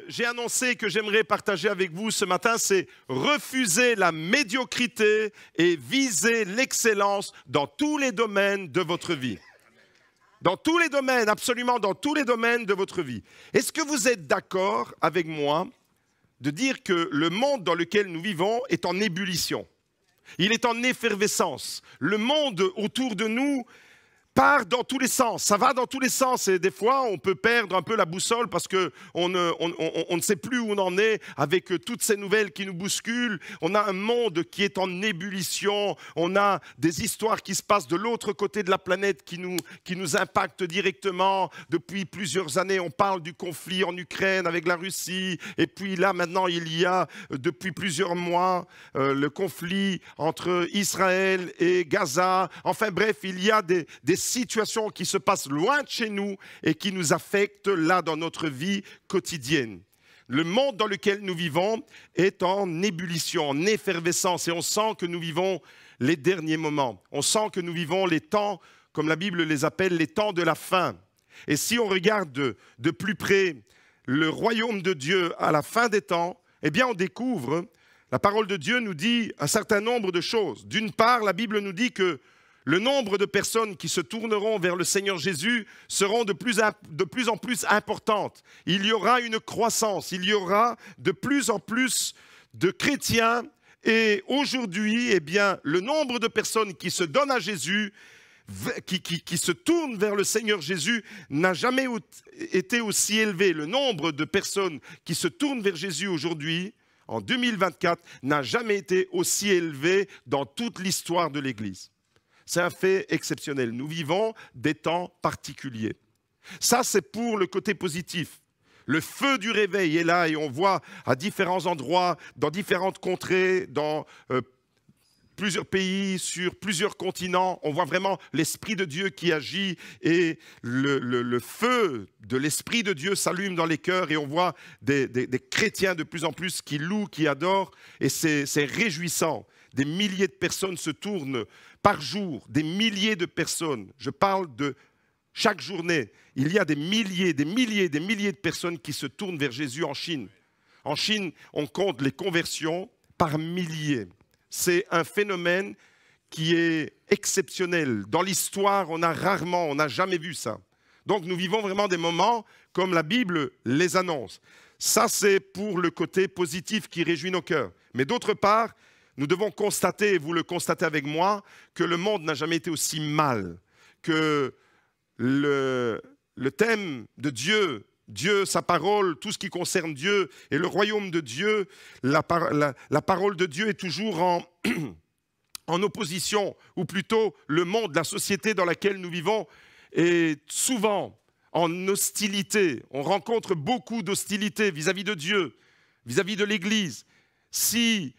j'ai annoncé que j'aimerais partager avec vous ce matin, c'est refuser la médiocrité et viser l'excellence dans tous les domaines de votre vie. Dans tous les domaines, absolument dans tous les domaines de votre vie. Est-ce que vous êtes d'accord avec moi de dire que le monde dans lequel nous vivons est en ébullition? Il est en effervescence. Le monde autour de nous part dans tous les sens, ça va dans tous les sens et des fois on peut perdre un peu la boussole parce qu'on ne sait plus où on en est avec toutes ces nouvelles qui nous bousculent. On a un monde qui est en ébullition, on a des histoires qui se passent de l'autre côté de la planète qui nous impactent directement. Depuis plusieurs années, on parle du conflit en Ukraine avec la Russie et puis là maintenant il y a depuis plusieurs mois le conflit entre Israël et Gaza. Enfin bref, il y a des situations qui se passent loin de chez nous et qui nous affectent là dans notre vie quotidienne. Le monde dans lequel nous vivons est en ébullition, en effervescence et on sent que nous vivons les derniers moments. On sent que nous vivons les temps, comme la Bible les appelle, les temps de la fin. Et si on regarde de plus près le royaume de Dieu à la fin des temps, eh bien on découvre, la parole de Dieu nous dit un certain nombre de choses. D'une part, la Bible nous dit que le nombre de personnes qui se tourneront vers le Seigneur Jésus seront de plus en plus importantes. Il y aura une croissance, il y aura de plus en plus de chrétiens. Et aujourd'hui, eh bien, le nombre de personnes qui se donnent à Jésus, qui se tournent vers le Seigneur Jésus, n'a jamais été aussi élevé. Le nombre de personnes qui se tournent vers Jésus aujourd'hui, en 2024, n'a jamais été aussi élevé dans toute l'histoire de l'Église. C'est un fait exceptionnel. Nous vivons des temps particuliers. Ça, c'est pour le côté positif. Le feu du réveil est là et on voit à différents endroits, dans différentes contrées, dans plusieurs pays, sur plusieurs continents, on voit vraiment l'Esprit de Dieu qui agit et le feu de l'Esprit de Dieu s'allume dans les cœurs et on voit des chrétiens de plus en plus qui louent, qui adorent et c'est réjouissant. Des milliers de personnes se tournent par jour, des milliers de personnes. Je parle de chaque journée. Il y a des milliers de personnes qui se tournent vers Jésus en Chine. En Chine, on compte les conversions par milliers. C'est un phénomène qui est exceptionnel. Dans l'histoire, on n'a jamais vu ça. Donc nous vivons vraiment des moments comme la Bible les annonce. Ça, c'est pour le côté positif qui réjouit nos cœurs. Mais d'autre part, nous devons constater, et vous le constatez avec moi, que le monde n'a jamais été aussi mal, que le thème de Dieu, sa parole, tout ce qui concerne Dieu et le royaume de Dieu, la parole de Dieu est toujours en opposition, ou plutôt le monde, la société dans laquelle nous vivons est souvent en hostilité. On rencontre beaucoup d'hostilité vis-à-vis de Dieu, vis-à-vis de l'Église. Si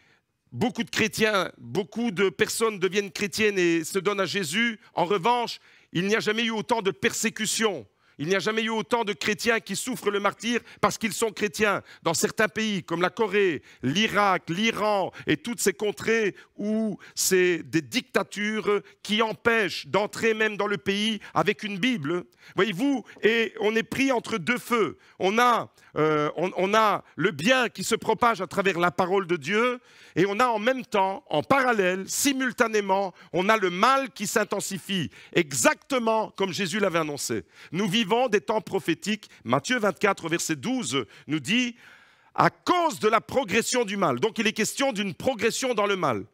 beaucoup de chrétiens, beaucoup de personnes deviennent chrétiennes et se donnent à Jésus, en revanche, il n'y a jamais eu autant de persécutions. Il n'y a jamais eu autant de chrétiens qui souffrent le martyre parce qu'ils sont chrétiens. Dans certains pays comme la Corée, l'Irak, l'Iran et toutes ces contrées où c'est des dictatures qui empêchent d'entrer même dans le pays avec une Bible. Voyez-vous, et on est pris entre deux feux. On a le bien qui se propage à travers la parole de Dieu et on a en même temps, en parallèle, simultanément, on a le mal qui s'intensifie, exactement comme Jésus l'avait annoncé. Nous vivons des temps prophétiques. Matthieu 24, verset 12 nous dit « à cause de la progression du mal ». Donc il est question d'une progression dans le mal.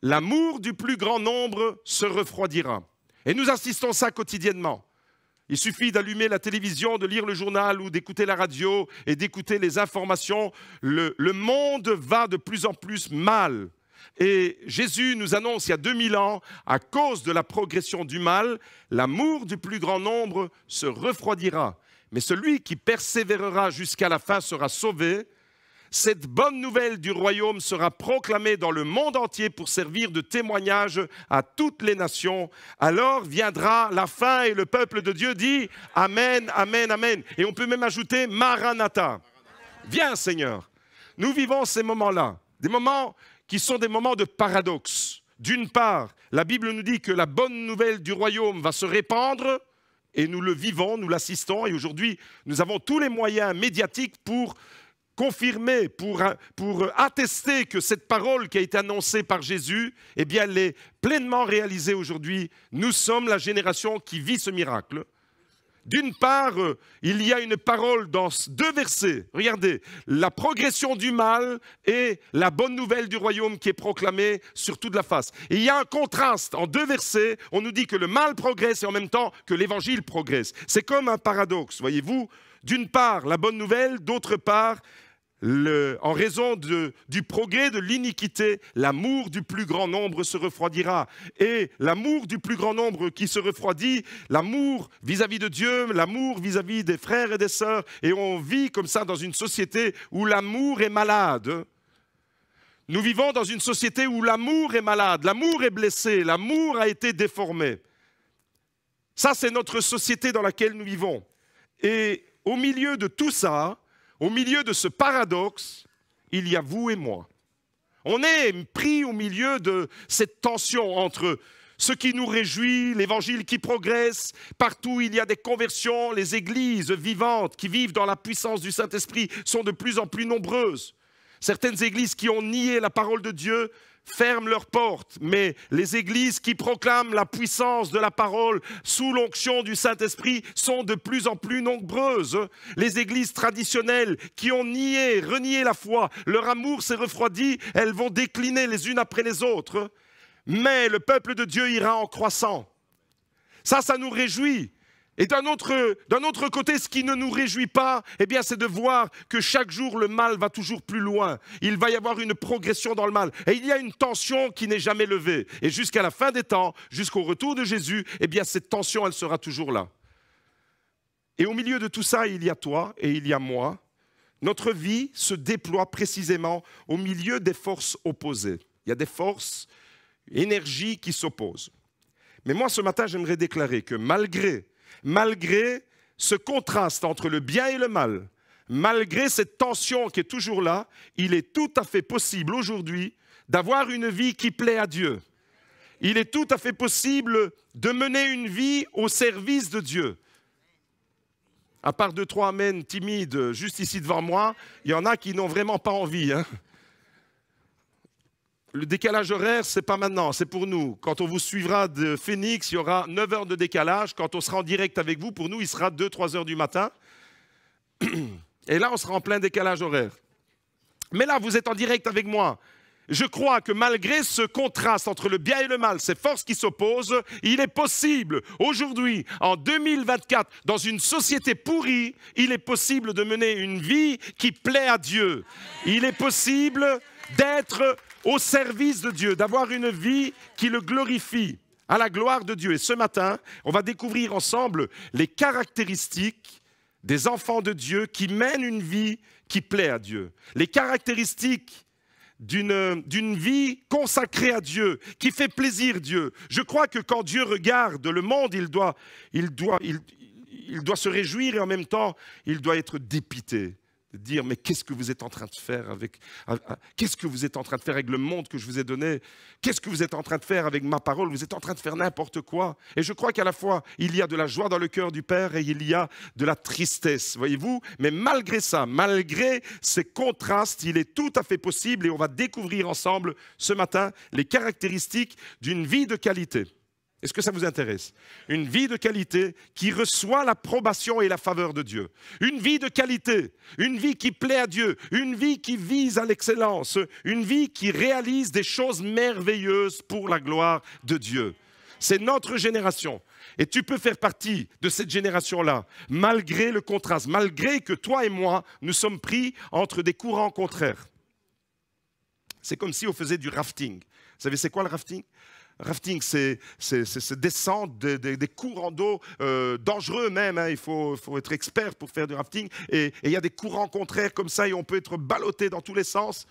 L'amour du plus grand nombre se refroidira. Et nous assistons à ça quotidiennement. Il suffit d'allumer la télévision, de lire le journal ou d'écouter la radio et d'écouter les informations. Le monde va de plus en plus mal. Et Jésus nous annonce il y a 2000 ans, à cause de la progression du mal, l'amour du plus grand nombre se refroidira. Mais celui qui persévérera jusqu'à la fin sera sauvé. Cette bonne nouvelle du royaume sera proclamée dans le monde entier pour servir de témoignage à toutes les nations. Alors viendra la fin et le peuple de Dieu dit « Amen, Amen, Amen ». Et on peut même ajouter « Maranatha ». Viens Seigneur. Nous vivons ces moments-là, des moments qui sont des moments de paradoxe. D'une part, la Bible nous dit que la bonne nouvelle du royaume va se répandre Et nous le vivons, nous l'assistons. Et aujourd'hui, nous avons tous les moyens médiatiques pour confirmer, pour attester que cette parole qui a été annoncée par Jésus, eh bien, elle est pleinement réalisée aujourd'hui. Nous sommes la génération qui vit ce miracle. D'une part, il y a une parole dans deux versets. Regardez, la progression du mal et la bonne nouvelle du royaume qui est proclamée sur toute la face. Et il y a un contraste en deux versets. On nous dit que le mal progresse et en même temps que l'évangile progresse. C'est comme un paradoxe, voyez-vous. D'une part, la bonne nouvelle, d'autre part, en raison du progrès de l'iniquité, l'amour du plus grand nombre se refroidira. Et l'amour du plus grand nombre qui se refroidit, l'amour vis-à-vis de Dieu, l'amour vis-à-vis des frères et des sœurs. Et on vit comme ça dans une société où l'amour est malade. Nous vivons dans une société où l'amour est malade, l'amour est blessé, l'amour a été déformé. Ça, c'est notre société dans laquelle nous vivons. Et au milieu de tout ça, au milieu de ce paradoxe, il y a vous et moi. On est pris au milieu de cette tension entre ce qui nous réjouit, l'évangile qui progresse, partout il y a des conversions, les églises vivantes qui vivent dans la puissance du Saint-Esprit sont de plus en plus nombreuses. Certaines églises qui ont nié la parole de Dieu ferment leurs portes, mais les églises qui proclament la puissance de la parole sous l'onction du Saint-Esprit sont de plus en plus nombreuses. Les églises traditionnelles qui ont renié la foi, leur amour s'est refroidi, elles vont décliner les unes après les autres. Mais le peuple de Dieu ira en croissant. Ça nous réjouit. Et d'un autre côté, ce qui ne nous réjouit pas, eh bien, c'est de voir que chaque jour, le mal va toujours plus loin. Il va y avoir une progression dans le mal. Et il y a une tension qui n'est jamais levée. Et jusqu'à la fin des temps, jusqu'au retour de Jésus, eh bien, cette tension, elle sera toujours là. Et au milieu de tout ça, il y a toi et il y a moi. Notre vie se déploie précisément au milieu des forces opposées. Il y a des forces, énergies qui s'opposent. Mais moi, ce matin, j'aimerais déclarer que malgré ce contraste entre le bien et le mal, malgré cette tension qui est toujours là, il est tout à fait possible aujourd'hui d'avoir une vie qui plaît à Dieu. Il est tout à fait possible de mener une vie au service de Dieu. À part 2-3 amens timides juste ici devant moi, il y en a qui n'ont vraiment pas envie. Le décalage horaire, ce n'est pas maintenant, c'est pour nous. Quand on vous suivra de Phoenix, il y aura 9 heures de décalage. Quand on sera en direct avec vous, pour nous, il sera 2-3 heures du matin. Et là, on sera en plein décalage horaire. Mais là, vous êtes en direct avec moi. Je crois que malgré ce contraste entre le bien et le mal, ces forces qui s'opposent, il est possible, aujourd'hui, en 2024, dans une société pourrie, il est possible de mener une vie qui plaît à Dieu. Il est possible d'être au service de Dieu, d'avoir une vie qui le glorifie, à la gloire de Dieu. Et ce matin, on va découvrir ensemble les caractéristiques des enfants de Dieu qui mènent une vie qui plaît à Dieu. Les caractéristiques d'une vie consacrée à Dieu, qui fait plaisir à Dieu. Je crois que quand Dieu regarde le monde, il doit se réjouir et en même temps, il doit être dépité. Dire, mais qu'est-ce que vous êtes en train de faire avec le monde que je vous ai donné? Qu'est-ce que vous êtes en train de faire avec ma parole? Vous êtes en train de faire n'importe quoi. Et je crois qu'à la fois, il y a de la joie dans le cœur du Père et il y a de la tristesse, voyez-vous? Mais malgré ça, malgré ces contrastes, il est tout à fait possible, et on va découvrir ensemble ce matin les caractéristiques d'une vie de qualité. Est-ce que ça vous intéresse? Une vie de qualité qui reçoit l'approbation et la faveur de Dieu. Une vie de qualité, une vie qui plaît à Dieu, une vie qui vise à l'excellence, une vie qui réalise des choses merveilleuses pour la gloire de Dieu. C'est notre génération. Et tu peux faire partie de cette génération-là, malgré le contraste, malgré que toi et moi, nous sommes pris entre des courants contraires. C'est comme si on faisait du rafting. Vous savez, c'est quoi le rafting? Rafting, c'est descendre des courants d'eau dangereux même. Il faut être expert pour faire du rafting. Et il y a des courants contraires comme ça et on peut être ballotté dans tous les sens.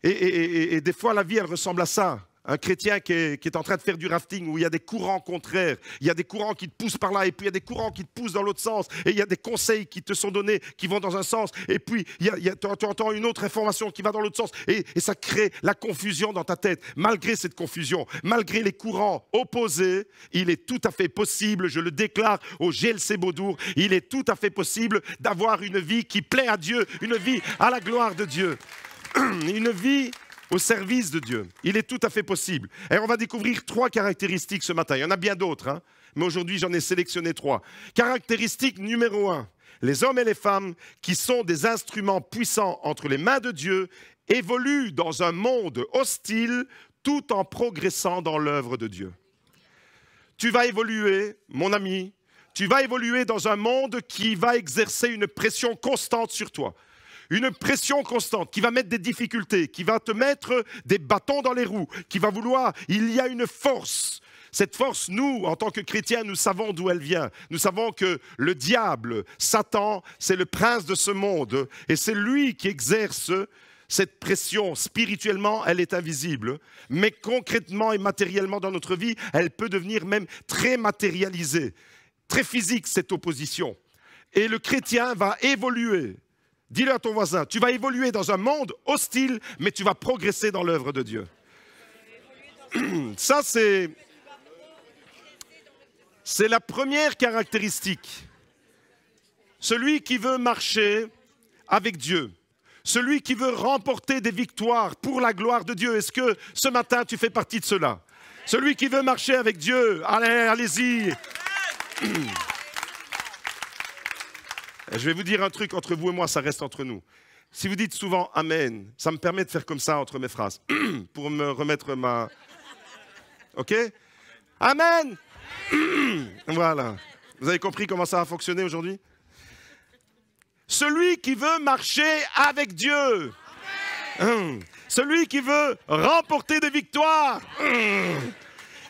Et des fois, la vie, elle ressemble à ça. un chrétien qui est en train de faire du rafting où il y a des courants contraires, il y a des courants qui te poussent par là et puis il y a des courants qui te poussent dans l'autre sens et il y a des conseils qui te sont donnés qui vont dans un sens et puis tu entends une autre information qui va dans l'autre sens et ça crée la confusion dans ta tête. Malgré cette confusion, malgré les courants opposés, il est tout à fait possible, je le déclare au GLC Beaudour, il est tout à fait possible d'avoir une vie qui plaît à Dieu, une vie à la gloire de Dieu, une vie au service de Dieu. Il est tout à fait possible. Et on va découvrir 3 caractéristiques ce matin. Il y en a bien d'autres, hein, mais aujourd'hui j'en ai sélectionné 3. Caractéristique numéro 1. Les hommes et les femmes qui sont des instruments puissants entre les mains de Dieu évoluent dans un monde hostile tout en progressant dans l'œuvre de Dieu. Tu vas évoluer, mon ami, tu vas évoluer dans un monde qui va exercer une pression constante sur toi. Une pression constante qui va mettre des difficultés, qui va te mettre des bâtons dans les roues, qui va vouloir, il y a une force. Cette force, nous, en tant que chrétiens, nous savons d'où elle vient. Nous savons que le diable, Satan, c'est le prince de ce monde et c'est lui qui exerce cette pression. Spirituellement, elle est invisible, mais concrètement et matériellement dans notre vie, elle peut devenir même très matérialisée, très physique cette opposition. Et le chrétien va évoluer. Dis-le à ton voisin, tu vas évoluer dans un monde hostile, mais tu vas progresser dans l'œuvre de Dieu. Ça, c'est la première caractéristique. Celui qui veut marcher avec Dieu, celui qui veut remporter des victoires pour la gloire de Dieu. Est-ce que ce matin, tu fais partie de cela? Celui qui veut marcher avec Dieu, allez-y. Je vais vous dire un truc, entre vous et moi, ça reste entre nous. Si vous dites souvent « Amen », ça me permet de faire comme ça entre mes phrases, pour me remettre ma... OK? Amen. Voilà. Vous avez compris comment ça va fonctionner aujourd'hui? Celui qui veut marcher avec Dieu. Celui qui veut remporter des victoires.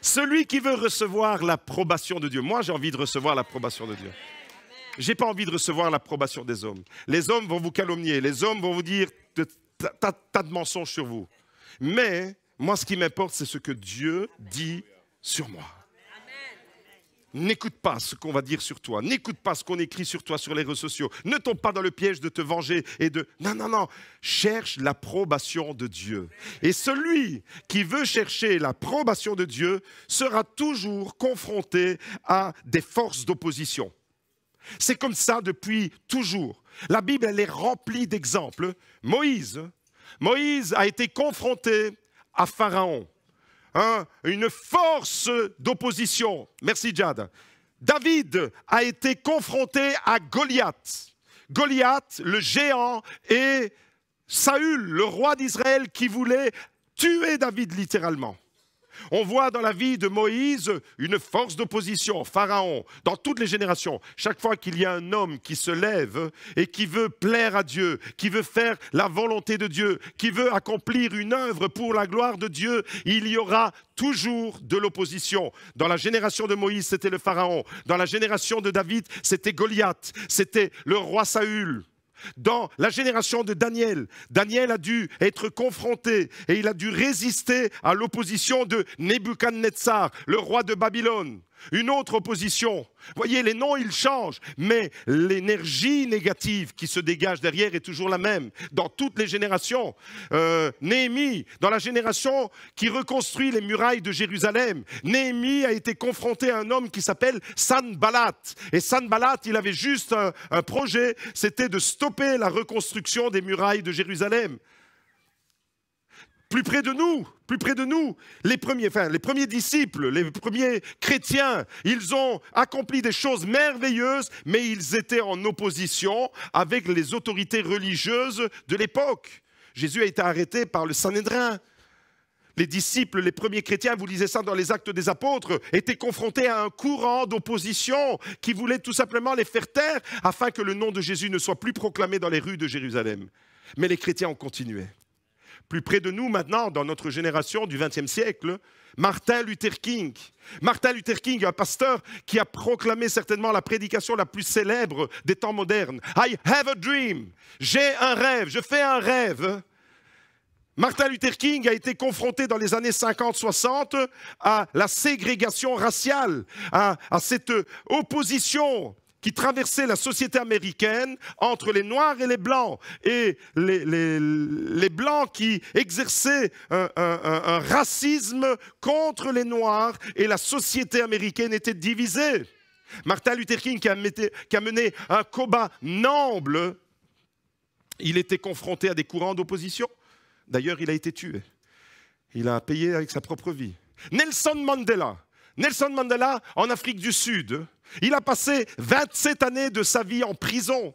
Celui qui veut recevoir l'approbation de Dieu. Moi, j'ai envie de recevoir l'approbation de Dieu. Je n'ai pas envie de recevoir l'approbation des hommes. Les hommes vont vous calomnier. Les hommes vont vous dire tas de mensonges sur vous. Mais moi, ce qui m'importe, c'est ce que Dieu dit sur moi. N'écoute pas ce qu'on va dire sur toi. N'écoute pas ce qu'on écrit sur toi sur les réseaux sociaux. Ne tombe pas dans le piège de te venger et de... Non. Cherche l'approbation de Dieu. Et celui qui veut chercher l'approbation de Dieu sera toujours confronté à des forces d'opposition. C'est comme ça depuis toujours. La Bible, elle est remplie d'exemples. Moïse a été confronté à Pharaon. Une force d'opposition. Merci, Jad. David a été confronté à Goliath. Goliath, le géant, et Saül, le roi d'Israël, qui voulait tuer David littéralement. On voit dans la vie de Moïse une force d'opposition, Pharaon, dans toutes les générations. Chaque fois qu'il y a un homme qui se lève et qui veut plaire à Dieu, qui veut faire la volonté de Dieu, qui veut accomplir une œuvre pour la gloire de Dieu, il y aura toujours de l'opposition. Dans la génération de Moïse, c'était le Pharaon. Dans la génération de David, c'était Goliath, c'était le roi Saül. Dans la génération de Daniel, Daniel a dû être confronté et il a dû résister à l'opposition de Nebuchadnezzar, le roi de Babylone. Une autre opposition. Voyez, les noms, ils changent, mais l'énergie négative qui se dégage derrière est toujours la même dans toutes les générations. Néhémie, dans la génération qui reconstruit les murailles de Jérusalem, Néhémie a été confronté à un homme qui s'appelle Sanballat. Et Sanballat, il avait juste un projet, c'était de stopper la reconstruction des murailles de Jérusalem. Plus près de nous, les premiers disciples, les premiers chrétiens, ils ont accompli des choses merveilleuses, mais ils étaient en opposition avec les autorités religieuses de l'époque. Jésus a été arrêté par le Sanhédrin. Les disciples, les premiers chrétiens, vous lisez ça dans les Actes des Apôtres, étaient confrontés à un courant d'opposition qui voulait tout simplement les faire taire afin que le nom de Jésus ne soit plus proclamé dans les rues de Jérusalem. Mais les chrétiens ont continué. Plus près de nous maintenant, dans notre génération du XXe siècle, Martin Luther King. Martin Luther King, un pasteur qui a proclamé certainement la prédication la plus célèbre des temps modernes. I have a dream. J'ai un rêve, je fais un rêve. Martin Luther King a été confronté dans les années 50-60 à la ségrégation raciale, à cette opposition qui traversait la société américaine entre les Noirs et les Blancs, et les Blancs qui exerçaient un racisme contre les Noirs, et la société américaine était divisée. Martin Luther King qui a mené un combat noble, il était confronté à des courants d'opposition. D'ailleurs, il a été tué. Il a payé avec sa propre vie. Nelson Mandela, en Afrique du Sud, il a passé 27 années de sa vie en prison.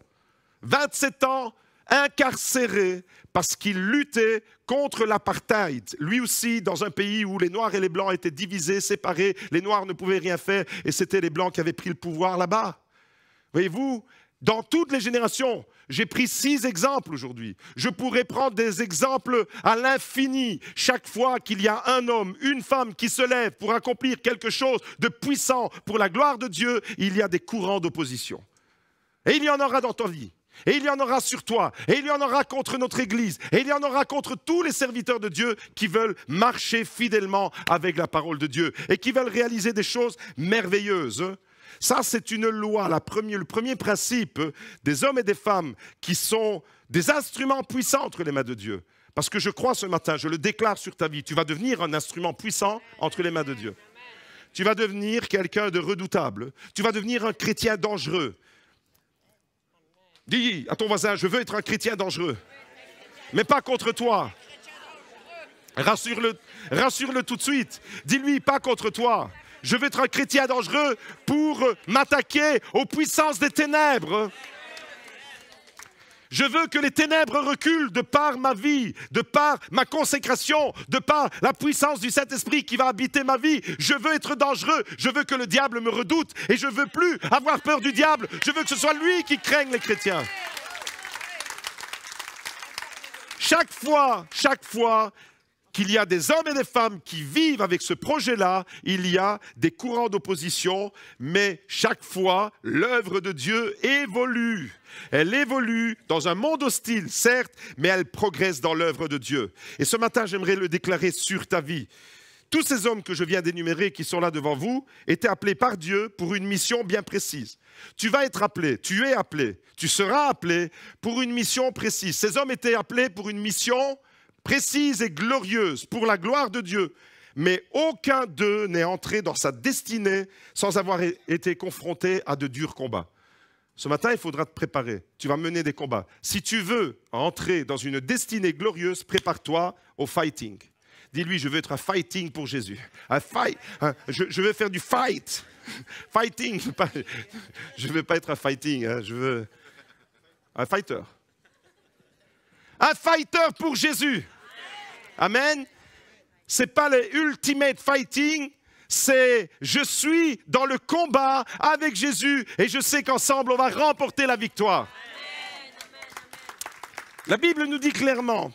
27 ans incarcéré parce qu'il luttait contre l'apartheid. Lui aussi, dans un pays où les Noirs et les Blancs étaient divisés, séparés, les Noirs ne pouvaient rien faire et c'était les Blancs qui avaient pris le pouvoir là-bas. Voyez-vous, dans toutes les générations, j'ai pris 6 exemples aujourd'hui. Je pourrais prendre des exemples à l'infini. Chaque fois qu'il y a un homme, une femme qui se lève pour accomplir quelque chose de puissant pour la gloire de Dieu, il y a des courants d'opposition. Et il y en aura dans ta vie. Et il y en aura sur toi. Et il y en aura contre notre Église. Et il y en aura contre tous les serviteurs de Dieu qui veulent marcher fidèlement avec la parole de Dieu et qui veulent réaliser des choses merveilleuses. Ça, c'est une loi, le premier principe des hommes et des femmes qui sont des instruments puissants entre les mains de Dieu. Parce que je crois ce matin, je le déclare sur ta vie, tu vas devenir un instrument puissant entre les mains de Dieu. Tu vas devenir quelqu'un de redoutable. Tu vas devenir un chrétien dangereux. Dis à ton voisin, je veux être un chrétien dangereux. Mais pas contre toi. Rassure-le tout de suite. Dis-lui, pas contre toi. Je veux être un chrétien dangereux pour m'attaquer aux puissances des ténèbres. Je veux que les ténèbres reculent de par ma vie, de par ma consécration, de par la puissance du Saint-Esprit qui va habiter ma vie. Je veux être dangereux, je veux que le diable me redoute et je ne veux plus avoir peur du diable. Je veux que ce soit lui qui craigne les chrétiens. Chaque fois qu'il y a des hommes et des femmes qui vivent avec ce projet-là, il y a des courants d'opposition, mais chaque fois, l'œuvre de Dieu évolue. Elle évolue dans un monde hostile, certes, mais elle progresse dans l'œuvre de Dieu. Et ce matin, j'aimerais le déclarer sur ta vie. Tous ces hommes que je viens d'énumérer, qui sont là devant vous, étaient appelés par Dieu pour une mission bien précise. Tu vas être appelé, tu es appelé, tu seras appelé pour une mission précise. Ces hommes étaient appelés pour une mission précise et glorieuse, pour la gloire de Dieu. Mais aucun d'eux n'est entré dans sa destinée sans avoir été confronté à de durs combats. Ce matin, il faudra te préparer. Tu vas mener des combats. Si tu veux entrer dans une destinée glorieuse, prépare-toi au fighting. Dis-lui, je veux être un fighting pour Jésus. Je veux faire du fight. Fighting. Je ne veux pas être un fighting, hein, je veux un fighter. Un fighter pour Jésus. Amen. Ce n'est pas le ultimate fighting, c'est je suis dans le combat avec Jésus et je sais qu'ensemble on va remporter la victoire. La Bible nous dit clairement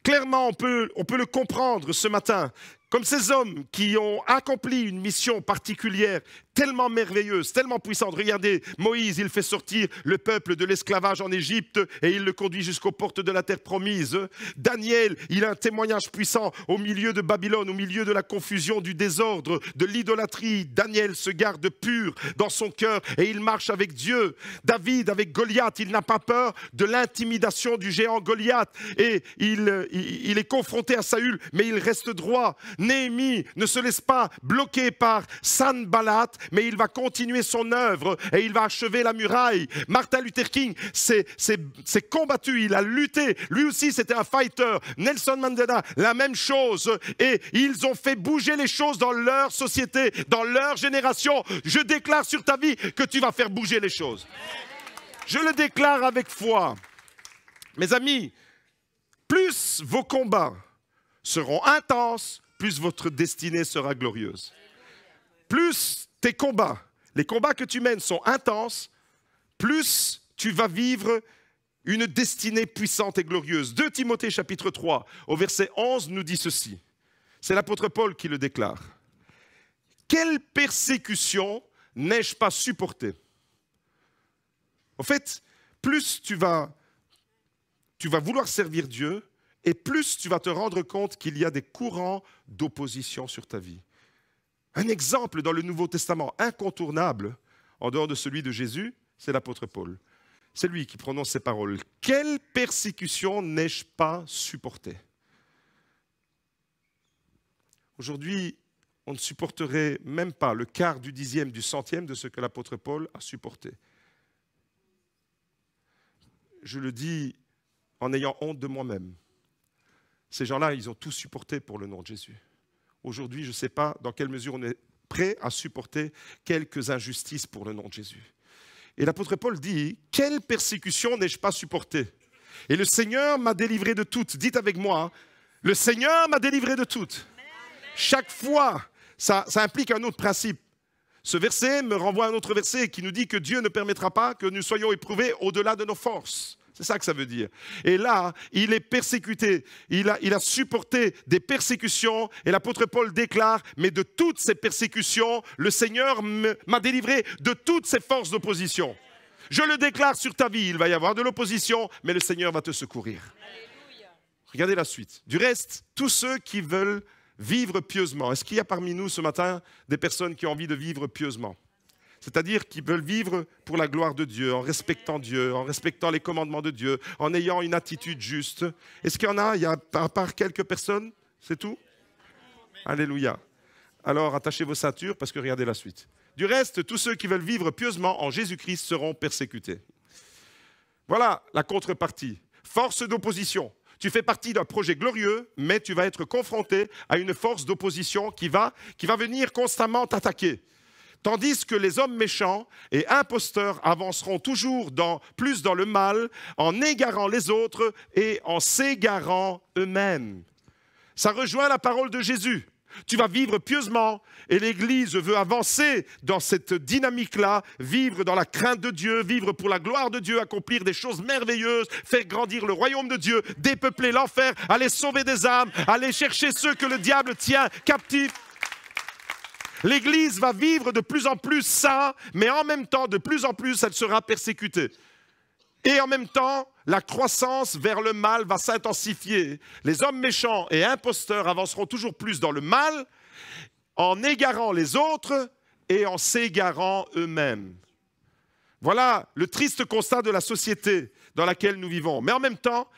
on peut le comprendre ce matin, comme ces hommes qui ont accompli une mission particulière, tellement merveilleuse, tellement puissante. Regardez, Moïse, il fait sortir le peuple de l'esclavage en Égypte et il le conduit jusqu'aux portes de la terre promise. Daniel, il a un témoignage puissant au milieu de Babylone, au milieu de la confusion, du désordre, de l'idolâtrie. Daniel se garde pur dans son cœur et il marche avec Dieu. David, avec Goliath, il n'a pas peur de l'intimidation du géant Goliath et il est confronté à Saül, mais il reste droit. Néhémie ne se laisse pas bloquer par Sanballat, mais il va continuer son œuvre et il va achever la muraille. Martin Luther King s'est combattu, il a lutté. Lui aussi, c'était un fighter. Nelson Mandela, la même chose. Et ils ont fait bouger les choses dans leur société, dans leur génération. Je déclare sur ta vie que tu vas faire bouger les choses. Je le déclare avec foi. Mes amis, plus vos combats seront intenses, plus votre destinée sera glorieuse. Plus tes combats, les combats que tu mènes sont intenses, plus tu vas vivre une destinée puissante et glorieuse. 2 Timothée chapitre 3, au verset 11, nous dit ceci. C'est l'apôtre Paul qui le déclare. « Quelle persécution n'ai-je pas supportée ?» En fait, plus tu vas vouloir servir Dieu, et plus tu vas te rendre compte qu'il y a des courants d'opposition sur ta vie. Un exemple dans le Nouveau Testament incontournable, en dehors de celui de Jésus, c'est l'apôtre Paul. C'est lui qui prononce ces paroles. « Quelle persécution n'ai-je pas supportée ?» Aujourd'hui, on ne supporterait même pas le quart du dixième, du centième de ce que l'apôtre Paul a supporté. Je le dis en ayant honte de moi-même. Ces gens-là, ils ont tout supporté pour le nom de Jésus. Aujourd'hui, je ne sais pas dans quelle mesure on est prêt à supporter quelques injustices pour le nom de Jésus. Et l'apôtre Paul dit, « Quelle persécution n'ai-je pas supportée? Et le Seigneur m'a délivré de toutes. » Dites avec moi, « Le Seigneur m'a délivré de toutes. » Chaque fois, ça implique un autre principe. Ce verset me renvoie à un autre verset qui nous dit que Dieu ne permettra pas que nous soyons éprouvés au-delà de nos forces. C'est ça que ça veut dire. Et là, il est persécuté. Il a supporté des persécutions. Et l'apôtre Paul déclare, mais de toutes ces persécutions, le Seigneur m'a délivré de toutes ces forces d'opposition. Je le déclare sur ta vie, il va y avoir de l'opposition, mais le Seigneur va te secourir. Alléluia. Regardez la suite. Du reste, tous ceux qui veulent vivre pieusement. Est-ce qu'il y a parmi nous ce matin des personnes qui ont envie de vivre pieusement? C'est-à-dire qui veulent vivre pour la gloire de Dieu, en respectant Dieu, en respectant les commandements de Dieu, en ayant une attitude juste. Est-ce qu'il y en a? Il y a à part quelques personnes? C'est tout? Alléluia. Alors attachez vos ceintures parce que regardez la suite. Du reste, tous ceux qui veulent vivre pieusement en Jésus-Christ seront persécutés. Voilà la contrepartie. Force d'opposition. Tu fais partie d'un projet glorieux, mais tu vas être confronté à une force d'opposition qui va venir constamment t'attaquer. Tandis que les hommes méchants et imposteurs avanceront toujours plus dans le mal, en égarant les autres et en s'égarant eux-mêmes. Ça rejoint la parole de Jésus. Tu vas vivre pieusement et l'Église veut avancer dans cette dynamique-là, vivre dans la crainte de Dieu, vivre pour la gloire de Dieu, accomplir des choses merveilleuses, faire grandir le royaume de Dieu, dépeupler l'enfer, aller sauver des âmes, aller chercher ceux que le diable tient captifs. L'Église va vivre de plus en plus ça, mais en même temps, de plus en plus, elle sera persécutée. Et en même temps, la croissance vers le mal va s'intensifier. Les hommes méchants et imposteurs avanceront toujours plus dans le mal, en égarant les autres et en s'égarant eux-mêmes. Voilà le triste constat de la société dans laquelle nous vivons. Mais en même temps,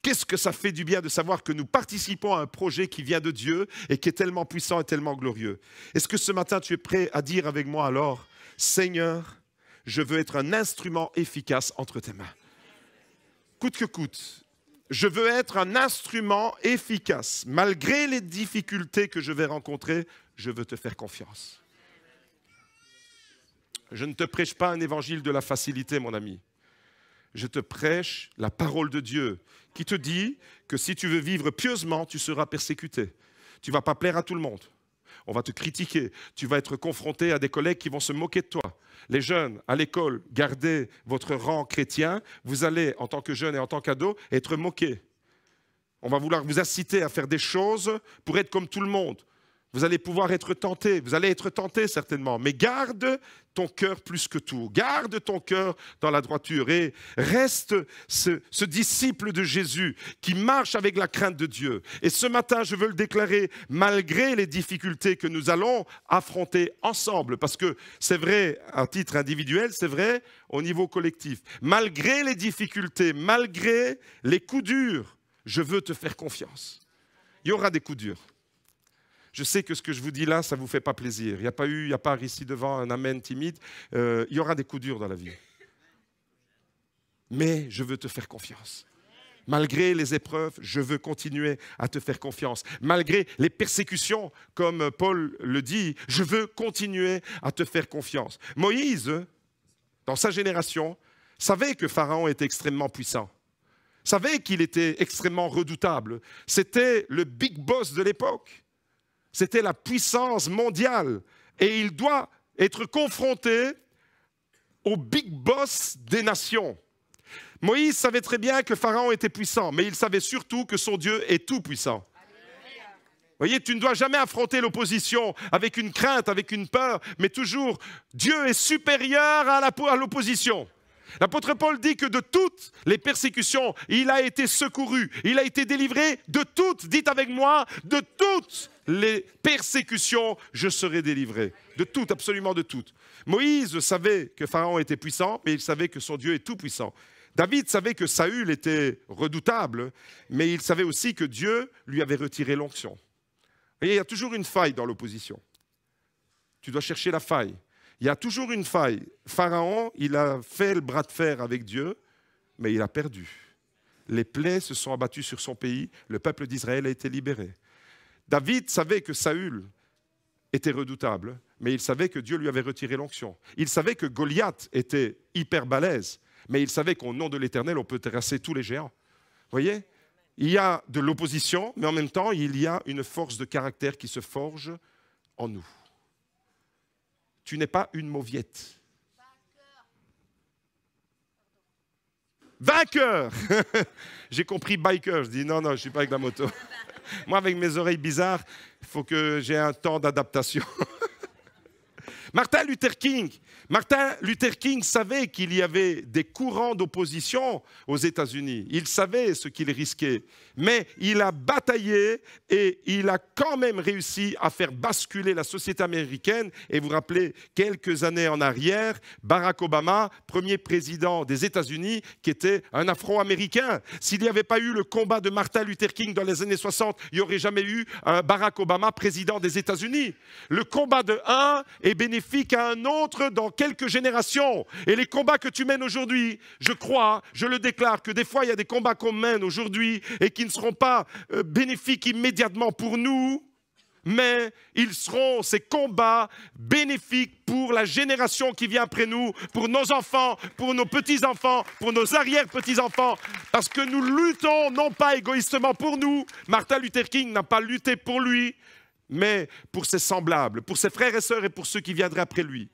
qu'est-ce que ça fait du bien de savoir que nous participons à un projet qui vient de Dieu et qui est tellement puissant et tellement glorieux. Est-ce que ce matin, tu es prêt à dire avec moi alors, Seigneur, je veux être un instrument efficace entre tes mains. Coûte que coûte, je veux être un instrument efficace. Malgré les difficultés que je vais rencontrer, je veux te faire confiance. Je ne te prêche pas un évangile de la facilité, mon ami. Je te prêche la parole de Dieu qui te dit que si tu veux vivre pieusement, tu seras persécuté. Tu ne vas pas plaire à tout le monde. On va te critiquer. Tu vas être confronté à des collègues qui vont se moquer de toi. Les jeunes, à l'école, gardez votre rang chrétien. Vous allez, en tant que jeune et en tant qu'ado, être moqués. On va vouloir vous inciter à faire des choses pour être comme tout le monde. Vous allez pouvoir être tenté, vous allez être tenté certainement, mais garde ton cœur plus que tout. Garde ton cœur dans la droiture et reste ce disciple de Jésus qui marche avec la crainte de Dieu. Et ce matin, je veux le déclarer, malgré les difficultés que nous allons affronter ensemble, parce que c'est vrai à titre individuel, c'est vrai au niveau collectif. Malgré les difficultés, malgré les coups durs, je veux te faire confiance. Il y aura des coups durs. Je sais que ce que je vous dis là, ça ne vous fait pas plaisir. Il n'y a pas ici devant un amen timide. Il y aura des coups durs dans la vie. Mais je veux te faire confiance. Malgré les épreuves, je veux continuer à te faire confiance. Malgré les persécutions, comme Paul le dit, je veux continuer à te faire confiance. Moïse, dans sa génération, savait que Pharaon était extrêmement puissant. Savait qu'il était extrêmement redoutable. C'était le big boss de l'époque. C'était la puissance mondiale. Et il doit être confronté au big boss des nations. Moïse savait très bien que Pharaon était puissant, mais il savait surtout que son Dieu est tout puissant. Vous voyez, tu ne dois jamais affronter l'opposition avec une crainte, avec une peur, mais toujours, Dieu est supérieur à l'opposition. L'apôtre Paul dit que de toutes les persécutions, il a été secouru, il a été délivré de toutes, dites avec moi, de toutes les persécutions, je serai délivré. De toutes, absolument de toutes. Moïse savait que Pharaon était puissant, mais il savait que son Dieu est tout puissant. David savait que Saül était redoutable, mais il savait aussi que Dieu lui avait retiré l'onction. Vous voyez, il y a toujours une faille dans l'opposition. Tu dois chercher la faille. Il y a toujours une faille. Pharaon, il a fait le bras de fer avec Dieu, mais il a perdu. Les plaies se sont abattues sur son pays, le peuple d'Israël a été libéré. David savait que Saül était redoutable, mais il savait que Dieu lui avait retiré l'onction. Il savait que Goliath était hyper balèze, mais il savait qu'au nom de l'Éternel, on peut terrasser tous les géants. Vous voyez? Il y a de l'opposition, mais en même temps, il y a une force de caractère qui se forge en nous. Tu n'es pas une mauviette. Vainqueur. J'ai compris biker. Je dis non, je ne suis pas avec la moto. Moi, avec mes oreilles bizarres, il faut que j'ai un temps d'adaptation. Martin Luther King savait qu'il y avait des courants d'opposition aux États-Unis. Il savait ce qu'il risquait. Mais il a bataillé et il a quand même réussi à faire basculer la société américaine. Et vous vous rappelez, quelques années en arrière, Barack Obama, premier président des États-Unis, qui était un Afro-Américain. S'il n'y avait pas eu le combat de Martin Luther King dans les années 60, il n'y aurait jamais eu un Barack Obama président des États-Unis. Le combat de un est bénéfique à un autre dans quelques générations. Et les combats que tu mènes aujourd'hui, je crois, je le déclare, que des fois il y a des combats qu'on mène aujourd'hui et qui ne seront pas bénéfiques immédiatement pour nous, mais ils seront, ces combats, bénéfiques pour la génération qui vient après nous, pour nos enfants, pour nos petits-enfants, pour nos arrière-petits-enfants, parce que nous luttons non pas égoïstement pour nous. Martin Luther King n'a pas lutté pour lui, mais pour ses semblables, pour ses frères et sœurs et pour ceux qui viendraient après lui.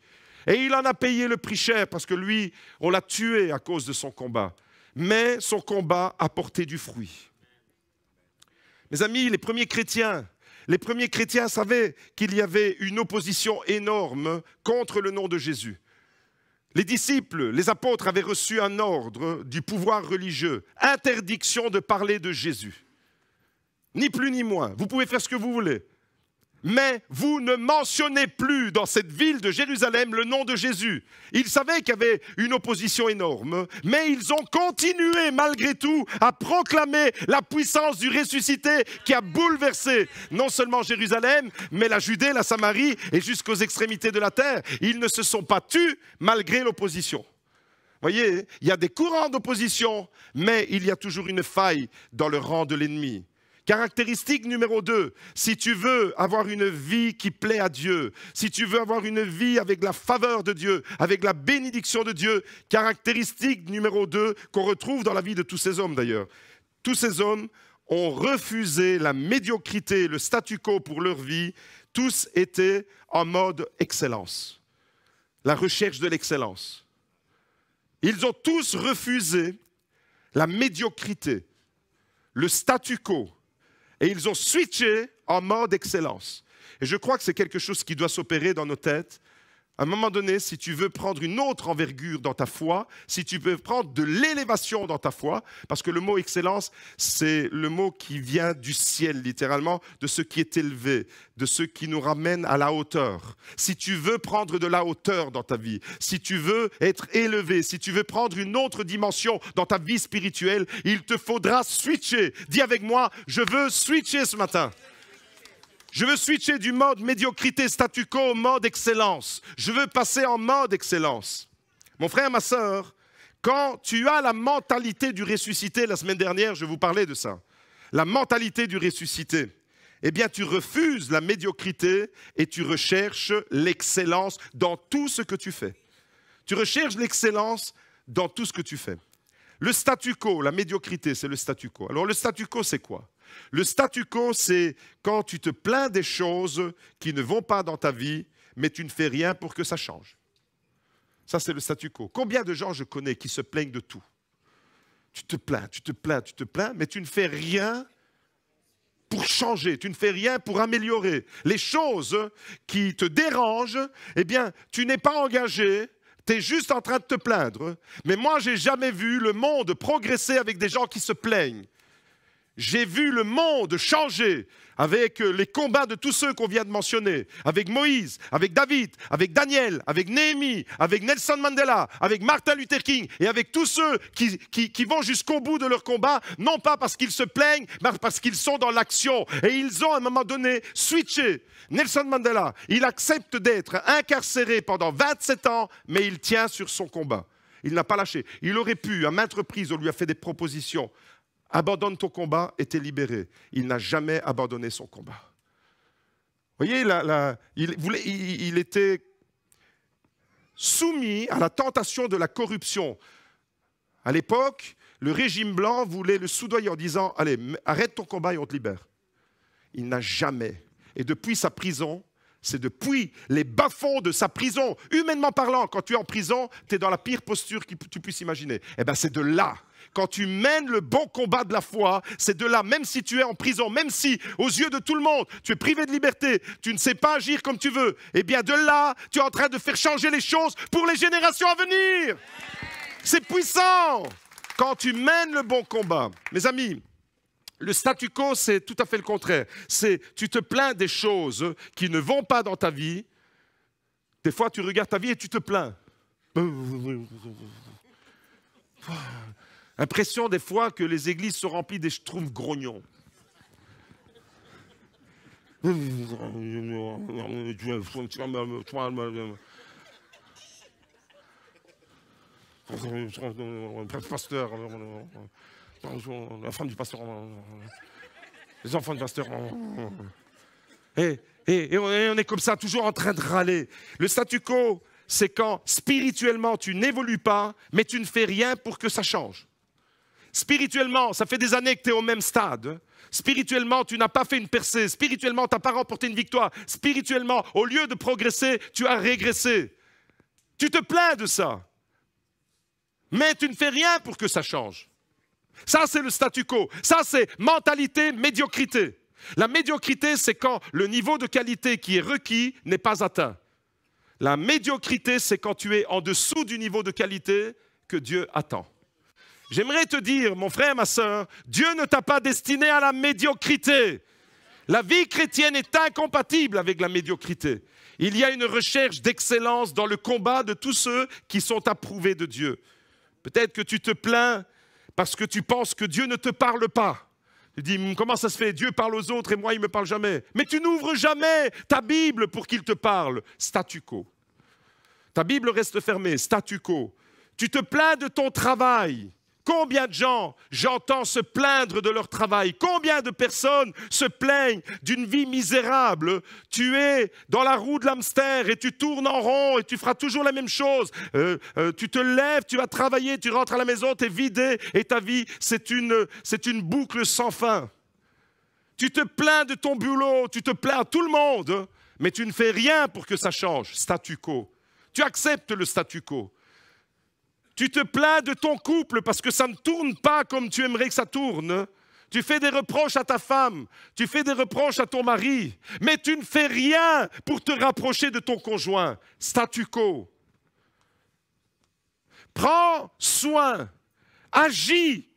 Et il en a payé le prix cher parce que lui, on l'a tué à cause de son combat. Mais son combat a porté du fruit. Mes amis, les premiers chrétiens savaient qu'il y avait une opposition énorme contre le nom de Jésus. Les disciples, les apôtres avaient reçu un ordre du pouvoir religieux, interdiction de parler de Jésus. Ni plus ni moins, vous pouvez faire ce que vous voulez. Mais vous ne mentionnez plus dans cette ville de Jérusalem le nom de Jésus. Ils savaient qu'il y avait une opposition énorme, mais ils ont continué malgré tout à proclamer la puissance du ressuscité qui a bouleversé non seulement Jérusalem, mais la Judée, la Samarie et jusqu'aux extrémités de la terre. Ils ne se sont pas tus malgré l'opposition. Vous voyez, il y a des courants d'opposition, mais il y a toujours une faille dans le rang de l'ennemi. Caractéristique numéro 2, si tu veux avoir une vie qui plaît à Dieu, si tu veux avoir une vie avec la faveur de Dieu, avec la bénédiction de Dieu, caractéristique numéro 2 qu'on retrouve dans la vie de tous ces hommes d'ailleurs. Tous ces hommes ont refusé la médiocrité, le statu quo pour leur vie. Tous étaient en mode excellence, la recherche de l'excellence. Ils ont tous refusé la médiocrité, le statu quo. Et ils ont switché en mode excellence. Et je crois que c'est quelque chose qui doit s'opérer dans nos têtes. À un moment donné, si tu veux prendre une autre envergure dans ta foi, si tu veux prendre de l'élévation dans ta foi, parce que le mot excellence, c'est le mot qui vient du ciel, littéralement, de ce qui est élevé, de ce qui nous ramène à la hauteur. Si tu veux prendre de la hauteur dans ta vie, si tu veux être élevé, si tu veux prendre une autre dimension dans ta vie spirituelle, il te faudra switcher. Dis avec moi, je veux switcher ce matin. Je veux switcher du mode médiocrité statu quo au mode excellence. Je veux passer en mode excellence. Mon frère, ma sœur, quand tu as la mentalité du ressuscité, la semaine dernière, je vous parlais de ça, la mentalité du ressuscité, eh bien, tu refuses la médiocrité et tu recherches l'excellence dans tout ce que tu fais. Tu recherches l'excellence dans tout ce que tu fais. Le statu quo, la médiocrité, c'est le statu quo. Alors, le statu quo, c'est quoi ? Le statu quo, c'est quand tu te plains des choses qui ne vont pas dans ta vie, mais tu ne fais rien pour que ça change. Ça, c'est le statu quo. Combien de gens je connais qui se plaignent de tout ? Tu te plains, mais tu ne fais rien pour changer, tu ne fais rien pour améliorer. Les choses qui te dérangent, eh bien, tu n'es pas engagé, Tu es juste en train de te plaindre. Mais moi, je n'ai jamais vu le monde progresser avec des gens qui se plaignent. J'ai vu le monde changer avec les combats de tous ceux qu'on vient de mentionner, avec Moïse, avec David, avec Daniel, avec Néhémie, avec Nelson Mandela, avec Martin Luther King et avec tous ceux qui vont jusqu'au bout de leur combat, non pas parce qu'ils se plaignent, mais parce qu'ils sont dans l'action. Et ils ont à un moment donné switché. Nelson Mandela, il accepte d'être incarcéré pendant 27 ans, mais il tient sur son combat. Il n'a pas lâché. Il aurait pu, à maintes reprises, on lui a fait des propositions. Abandonne ton combat et t'es libéré. Il n'a jamais abandonné son combat. Vous voyez, il était soumis à la tentation de la corruption. À l'époque, le régime blanc voulait le soudoyer en disant « Allez, arrête ton combat et on te libère ». Il n'a jamais. Et depuis sa prison, c'est depuis les bas-fonds de sa prison, humainement parlant, quand tu es en prison, tu es dans la pire posture que tu puisses imaginer. Eh bien, c'est de là. Quand tu mènes le bon combat de la foi, c'est de là, même si tu es en prison, même si, aux yeux de tout le monde, tu es privé de liberté, tu ne sais pas agir comme tu veux, eh bien de là, tu es en train de faire changer les choses pour les générations à venir. C'est puissant quand tu mènes le bon combat. Mes amis, le statu quo, c'est tout à fait le contraire. C'est tu te plains des choses qui ne vont pas dans ta vie. Des fois, tu regardes ta vie et tu te plains. Impression des fois que les églises sont remplies des schtroumpfs grognons. Pasteur, la femme du pasteur, les enfants du pasteur. Et on est comme ça, toujours en train de râler. Le statu quo, c'est quand spirituellement tu n'évolues pas, mais tu ne fais rien pour que ça change. Spirituellement, ça fait des années que tu es au même stade. Spirituellement, tu n'as pas fait une percée. Spirituellement, tu n'as pas remporté une victoire. Spirituellement, au lieu de progresser, tu as régressé. Tu te plains de ça. Mais tu ne fais rien pour que ça change. Ça, c'est le statu quo. Ça, c'est mentalité, médiocrité. La médiocrité, c'est quand le niveau de qualité qui est requis n'est pas atteint. La médiocrité, c'est quand tu es en dessous du niveau de qualité que Dieu attend. J'aimerais te dire, mon frère, ma sœur, Dieu ne t'a pas destiné à la médiocrité. La vie chrétienne est incompatible avec la médiocrité. Il y a une recherche d'excellence dans le combat de tous ceux qui sont approuvés de Dieu. Peut-être que tu te plains parce que tu penses que Dieu ne te parle pas. Tu dis, comment ça se fait? Dieu parle aux autres et moi, il ne me parle jamais. Mais tu n'ouvres jamais ta Bible pour qu'il te parle. Statu quo. Ta Bible reste fermée. Statu quo. Tu te plains de ton travail. Combien de gens j'entends se plaindre de leur travail? Combien de personnes se plaignent d'une vie misérable? Tu es dans la roue de l'hamster et tu tournes en rond et tu feras toujours la même chose. Tu te lèves, tu vas travailler, tu rentres à la maison, tu es vidé et ta vie, c'est une boucle sans fin. Tu te plains de ton boulot, tu te plains à tout le monde, mais tu ne fais rien pour que ça change. Statu quo. Tu acceptes le statu quo. Tu te plains de ton couple parce que ça ne tourne pas comme tu aimerais que ça tourne. Tu fais des reproches à ta femme, tu fais des reproches à ton mari, mais tu ne fais rien pour te rapprocher de ton conjoint. Statu quo. Prends soin, agis,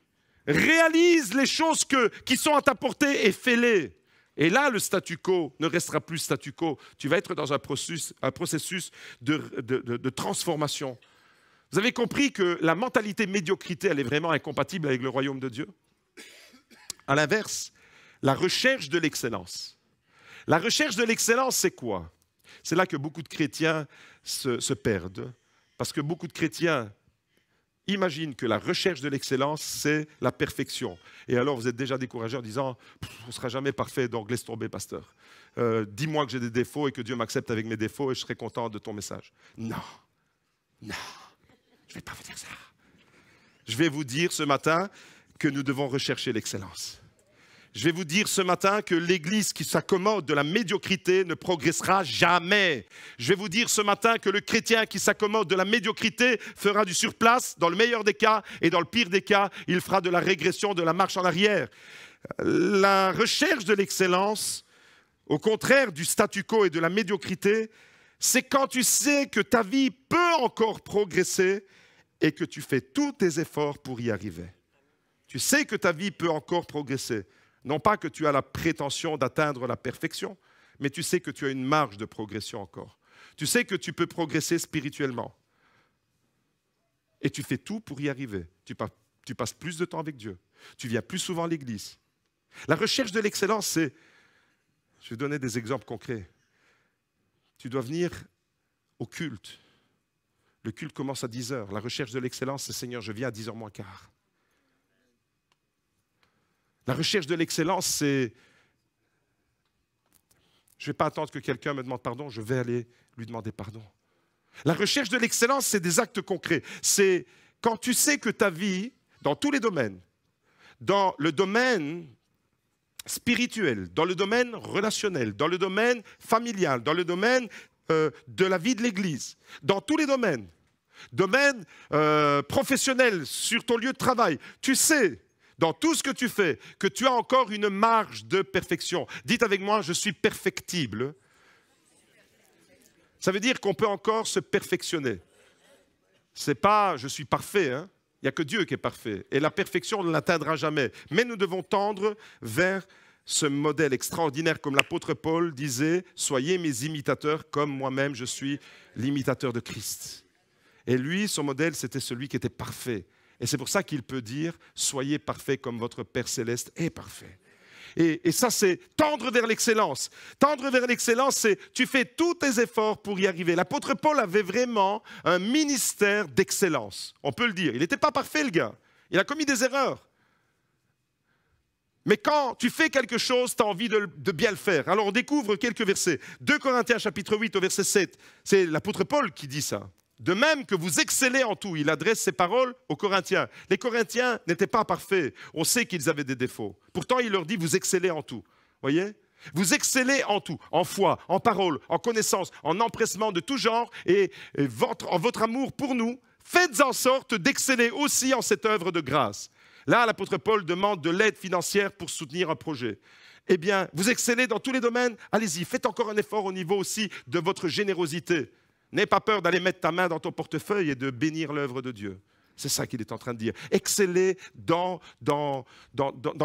réalise les choses qui sont à ta portée et fais-les. Et là, le statu quo ne restera plus statu quo. Tu vas être dans un processus de transformation. Vous avez compris que la mentalité médiocrité, elle est vraiment incompatible avec le royaume de Dieu? À l'inverse, la recherche de l'excellence. La recherche de l'excellence, c'est quoi? C'est là que beaucoup de chrétiens se perdent. Parce que beaucoup de chrétiens imaginent que la recherche de l'excellence, c'est la perfection. Et alors, vous êtes déjà découragé en disant « On ne sera jamais parfait, donc laisse tomber, pasteur. Dis-moi que j'ai des défauts et que Dieu m'accepte avec mes défauts et je serai content de ton message. » Non, non. Je ne vais pas vous dire ça. Je vais vous dire ce matin que nous devons rechercher l'excellence. Je vais vous dire ce matin que l'Église qui s'accommode de la médiocrité ne progressera jamais. Je vais vous dire ce matin que le chrétien qui s'accommode de la médiocrité fera du surplace dans le meilleur des cas et dans le pire des cas, il fera de la régression, de la marche en arrière. La recherche de l'excellence, au contraire du statu quo et de la médiocrité, c'est quand tu sais que ta vie peut encore progresser et que tu fais tous tes efforts pour y arriver. Tu sais que ta vie peut encore progresser. Non pas que tu as la prétention d'atteindre la perfection, mais tu sais que tu as une marge de progression encore. Tu sais que tu peux progresser spirituellement. Et tu fais tout pour y arriver. Tu passes plus de temps avec Dieu. Tu viens plus souvent à l'église. La recherche de l'excellence, c'est... Je vais donner des exemples concrets. Tu dois venir au culte. Le culte commence à 10h. La recherche de l'excellence, c'est Seigneur, je viens à 10h moins quart. La recherche de l'excellence, c'est... Je ne vais pas attendre que quelqu'un me demande pardon, je vais aller lui demander pardon. La recherche de l'excellence, c'est des actes concrets. C'est quand tu sais que ta vie, dans tous les domaines, dans le domaine spirituel, dans le domaine relationnel, dans le domaine familial, dans le domaine de la vie de l'Église, dans tous les domaines professionnels, sur ton lieu de travail, tu sais, dans tout ce que tu fais, que tu as encore une marge de perfection. Dites avec moi, je suis perfectible. Ça veut dire qu'on peut encore se perfectionner. Ce n'est pas « je suis parfait », hein. Il n'y a que Dieu qui est parfait. Et la perfection, on ne l'atteindra jamais. Mais nous devons tendre vers ce modèle extraordinaire, comme l'apôtre Paul disait, « Soyez mes imitateurs comme moi-même, je suis l'imitateur de Christ ». Et lui, son modèle, c'était celui qui était parfait. Et c'est pour ça qu'il peut dire « Soyez parfaits comme votre Père Céleste est parfait ». Et ça, c'est tendre vers l'excellence. Tendre vers l'excellence, c'est tu fais tous tes efforts pour y arriver. L'apôtre Paul avait vraiment un ministère d'excellence. On peut le dire. Il n'était pas parfait, le gars. Il a commis des erreurs. Mais quand tu fais quelque chose, tu as envie de bien le faire. Alors, on découvre quelques versets. 2 Corinthiens, chapitre 8, au verset 7. C'est l'apôtre Paul qui dit ça. De même que vous excellez en tout. Il adresse ses paroles aux Corinthiens. Les Corinthiens n'étaient pas parfaits. On sait qu'ils avaient des défauts. Pourtant, il leur dit, vous excellez en tout. Voyez ? Vous excellez en tout. En foi, en parole, en connaissance, en empressement de tout genre et en votre amour pour nous. Faites en sorte d'exceller aussi en cette œuvre de grâce. Là, l'apôtre Paul demande de l'aide financière pour soutenir un projet. Eh bien, vous excellez dans tous les domaines. Allez-y, faites encore un effort au niveau aussi de votre générosité. N'aie pas peur d'aller mettre ta main dans ton portefeuille et de bénir l'œuvre de Dieu. C'est ça qu'il est en train de dire. Excellez dans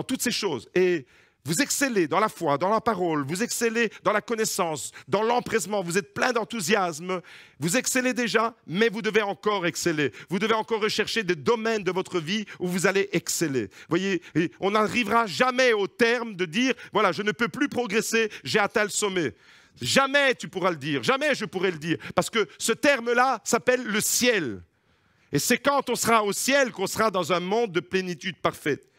toutes ces choses. Et vous excellez dans la foi, dans la parole, vous excellez dans la connaissance, dans l'empressement, vous êtes plein d'enthousiasme. Vous excellez déjà, mais vous devez encore exceller. Vous devez encore rechercher des domaines de votre vie où vous allez exceller. Vous voyez, on n'arrivera jamais au terme de dire, voilà, je ne peux plus progresser, j'ai atteint le sommet. Jamais tu pourras le dire, jamais je pourrai le dire, parce que ce terme-là s'appelle le ciel. Et c'est quand on sera au ciel qu'on sera dans un monde de plénitude parfaite.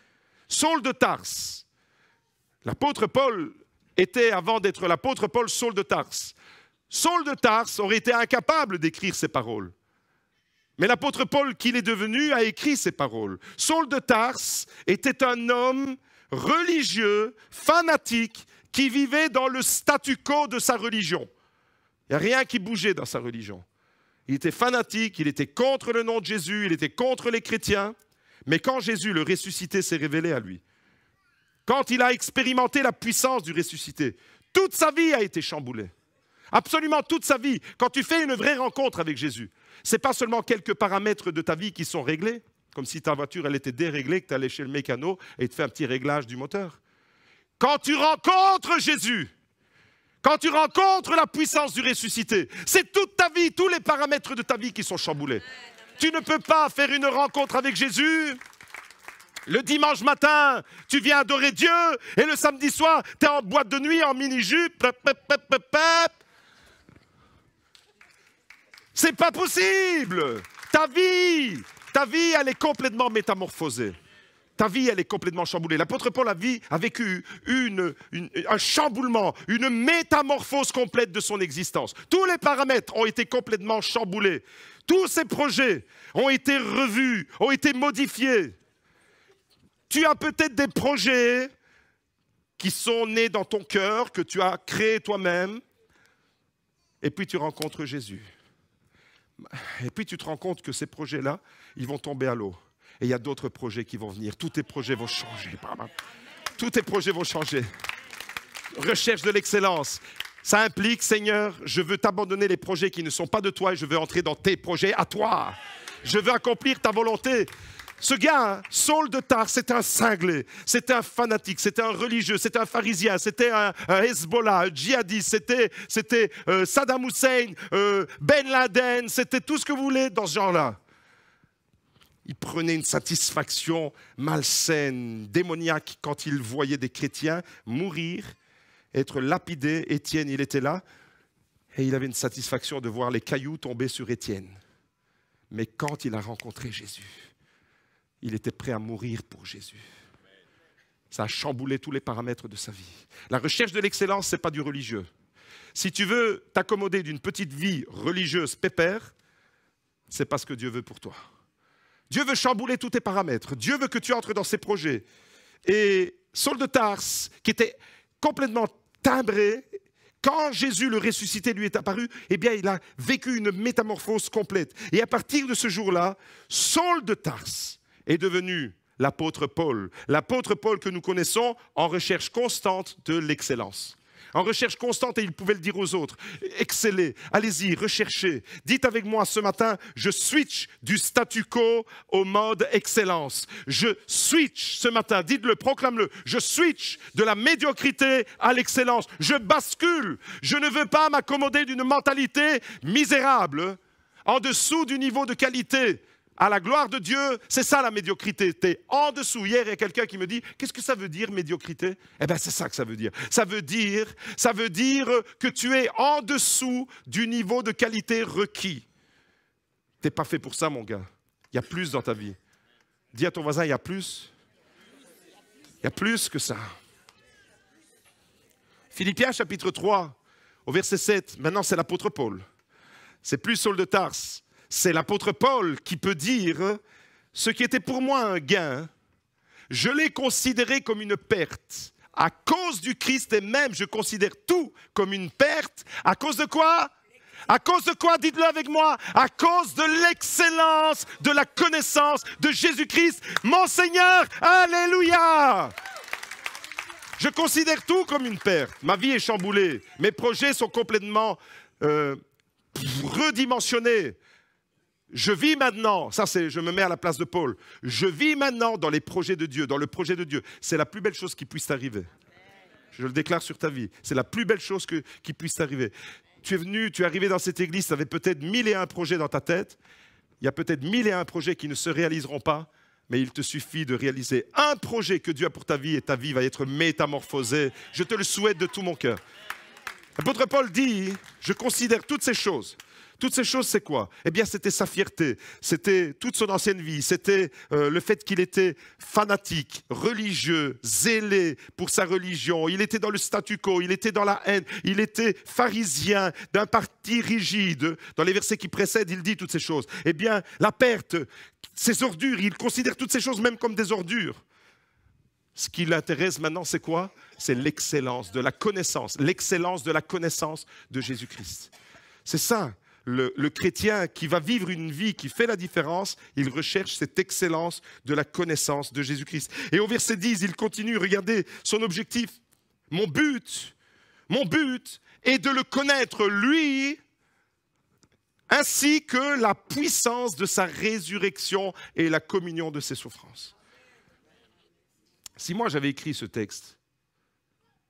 Saul de Tarse, l'apôtre Paul était, avant d'être l'apôtre Paul, Saul de Tarse. Saul de Tarse aurait été incapable d'écrire ces paroles. Mais l'apôtre Paul, qu'il est devenu, a écrit ces paroles. Saul de Tarse était un homme religieux, fanatique, qui vivait dans le statu quo de sa religion. Il n'y a rien qui bougeait dans sa religion. Il était fanatique, il était contre le nom de Jésus, il était contre les chrétiens. Mais quand Jésus, le ressuscité, s'est révélé à lui, quand il a expérimenté la puissance du ressuscité, toute sa vie a été chamboulée. Absolument toute sa vie. Quand tu fais une vraie rencontre avec Jésus, ce n'est pas seulement quelques paramètres de ta vie qui sont réglés, comme si ta voiture elle était déréglée, que tu allais chez le mécano et il te fait un petit réglage du moteur. Quand tu rencontres Jésus, quand tu rencontres la puissance du ressuscité, c'est toute ta vie, tous les paramètres de ta vie qui sont chamboulés. Tu ne peux pas faire une rencontre avec Jésus. Le dimanche matin, tu viens adorer Dieu et le samedi soir, tu es en boîte de nuit, en mini-jupe. C'est pas possible. Ta vie, elle est complètement métamorphosée. Ta vie, elle est complètement chamboulée. L'apôtre Paul a vécu un chamboulement, une métamorphose complète de son existence. Tous les paramètres ont été complètement chamboulés. Tous ses projets ont été revus, ont été modifiés. Tu as peut-être des projets qui sont nés dans ton cœur, que tu as créés toi-même, et puis tu rencontres Jésus. Et puis tu te rends compte que ces projets-là, ils vont tomber à l'eau. Et il y a d'autres projets qui vont venir. Tous tes projets vont changer. Tous tes projets vont changer. Recherche de l'excellence. Ça implique, Seigneur, je veux t'abandonner les projets qui ne sont pas de toi et je veux entrer dans tes projets à toi. Je veux accomplir ta volonté. Ce gars, hein, Saul de Tarse, c'était un cinglé, c'était un fanatique, c'était un religieux, c'était un pharisien, c'était un Hezbollah, un djihadiste, c'était Saddam Hussein, Ben Laden, c'était tout ce que vous voulez dans ce genre-là. Il prenait une satisfaction malsaine, démoniaque, quand il voyait des chrétiens mourir, être lapidés. Étienne, il était là, et il avait une satisfaction de voir les cailloux tomber sur Étienne. Mais quand il a rencontré Jésus, il était prêt à mourir pour Jésus. Ça a chamboulé tous les paramètres de sa vie. La recherche de l'excellence, ce n'est pas du religieux. Si tu veux t'accommoder d'une petite vie religieuse pépère, c'est pas ce que Dieu veut pour toi. Dieu veut chambouler tous tes paramètres. Dieu veut que tu entres dans ses projets. Et Saul de Tarse, qui était complètement timbré, quand Jésus le ressuscité lui est apparu, eh bien, il a vécu une métamorphose complète. Et à partir de ce jour-là, Saul de Tarse est devenu l'apôtre Paul. L'apôtre Paul que nous connaissons en recherche constante de l'excellence. En recherche constante, et il pouvait le dire aux autres, excellez, allez-y, recherchez. Dites avec moi ce matin, je switch du statu quo au mode excellence. Je switch ce matin, dites-le, proclame-le, je switch de la médiocrité à l'excellence. Je bascule, je ne veux pas m'accommoder d'une mentalité misérable, en dessous du niveau de qualité. À la gloire de Dieu, c'est ça la médiocrité. Tu es en dessous. Hier, il y a quelqu'un qui me dit, qu'est-ce que ça veut dire médiocrité? Eh bien, c'est ça que ça veut dire. Ça veut dire que tu es en dessous du niveau de qualité requis. Tu n'es pas fait pour ça, mon gars. Il y a plus dans ta vie. Dis à ton voisin, il y a plus. Il y a plus que ça. Philippiens chapitre 3, au verset 7. Maintenant, c'est l'apôtre Paul. C'est plus Saul de Tarse. C'est l'apôtre Paul qui peut dire « Ce qui était pour moi un gain, je l'ai considéré comme une perte. À cause du Christ et même, je considère tout comme une perte. À cause de quoi? À cause de quoi? Dites-le avec moi. À cause de l'excellence de la connaissance de Jésus-Christ, mon Seigneur. Alléluia! Je considère tout comme une perte. Ma vie est chamboulée. Mes projets sont complètement redimensionnés. Je vis maintenant, ça c'est, je me mets à la place de Paul, je vis maintenant dans les projets de Dieu, dans le projet de Dieu. C'est la plus belle chose qui puisse t'arriver. Je le déclare sur ta vie. C'est la plus belle chose qui puisse t'arriver. Tu es arrivé dans cette église, tu avais peut-être 1001 projets dans ta tête. Il y a peut-être 1001 projets qui ne se réaliseront pas, mais il te suffit de réaliser un projet que Dieu a pour ta vie et ta vie va être métamorphosée. Je te le souhaite de tout mon cœur. L'apôtre Paul dit, je considère toutes ces choses. Toutes ces choses, c'est quoi? Eh bien, c'était sa fierté, c'était toute son ancienne vie, c'était le fait qu'il était fanatique, religieux, zélé pour sa religion, il était dans le statu quo, il était dans la haine, il était pharisien d'un parti rigide. Dans les versets qui précèdent, il dit toutes ces choses. Eh bien, la perte, ces ordures, il considère toutes ces choses même comme des ordures. Ce qui l'intéresse maintenant, c'est quoi? C'est l'excellence de la connaissance, l'excellence de la connaissance de Jésus-Christ. C'est ça. Le chrétien qui va vivre une vie qui fait la différence, il recherche cette excellence de la connaissance de Jésus-Christ. Et au verset 10, il continue, regardez son objectif. Mon but est de le connaître, lui, ainsi que la puissance de sa résurrection et la communion de ses souffrances. Si moi j'avais écrit ce texte,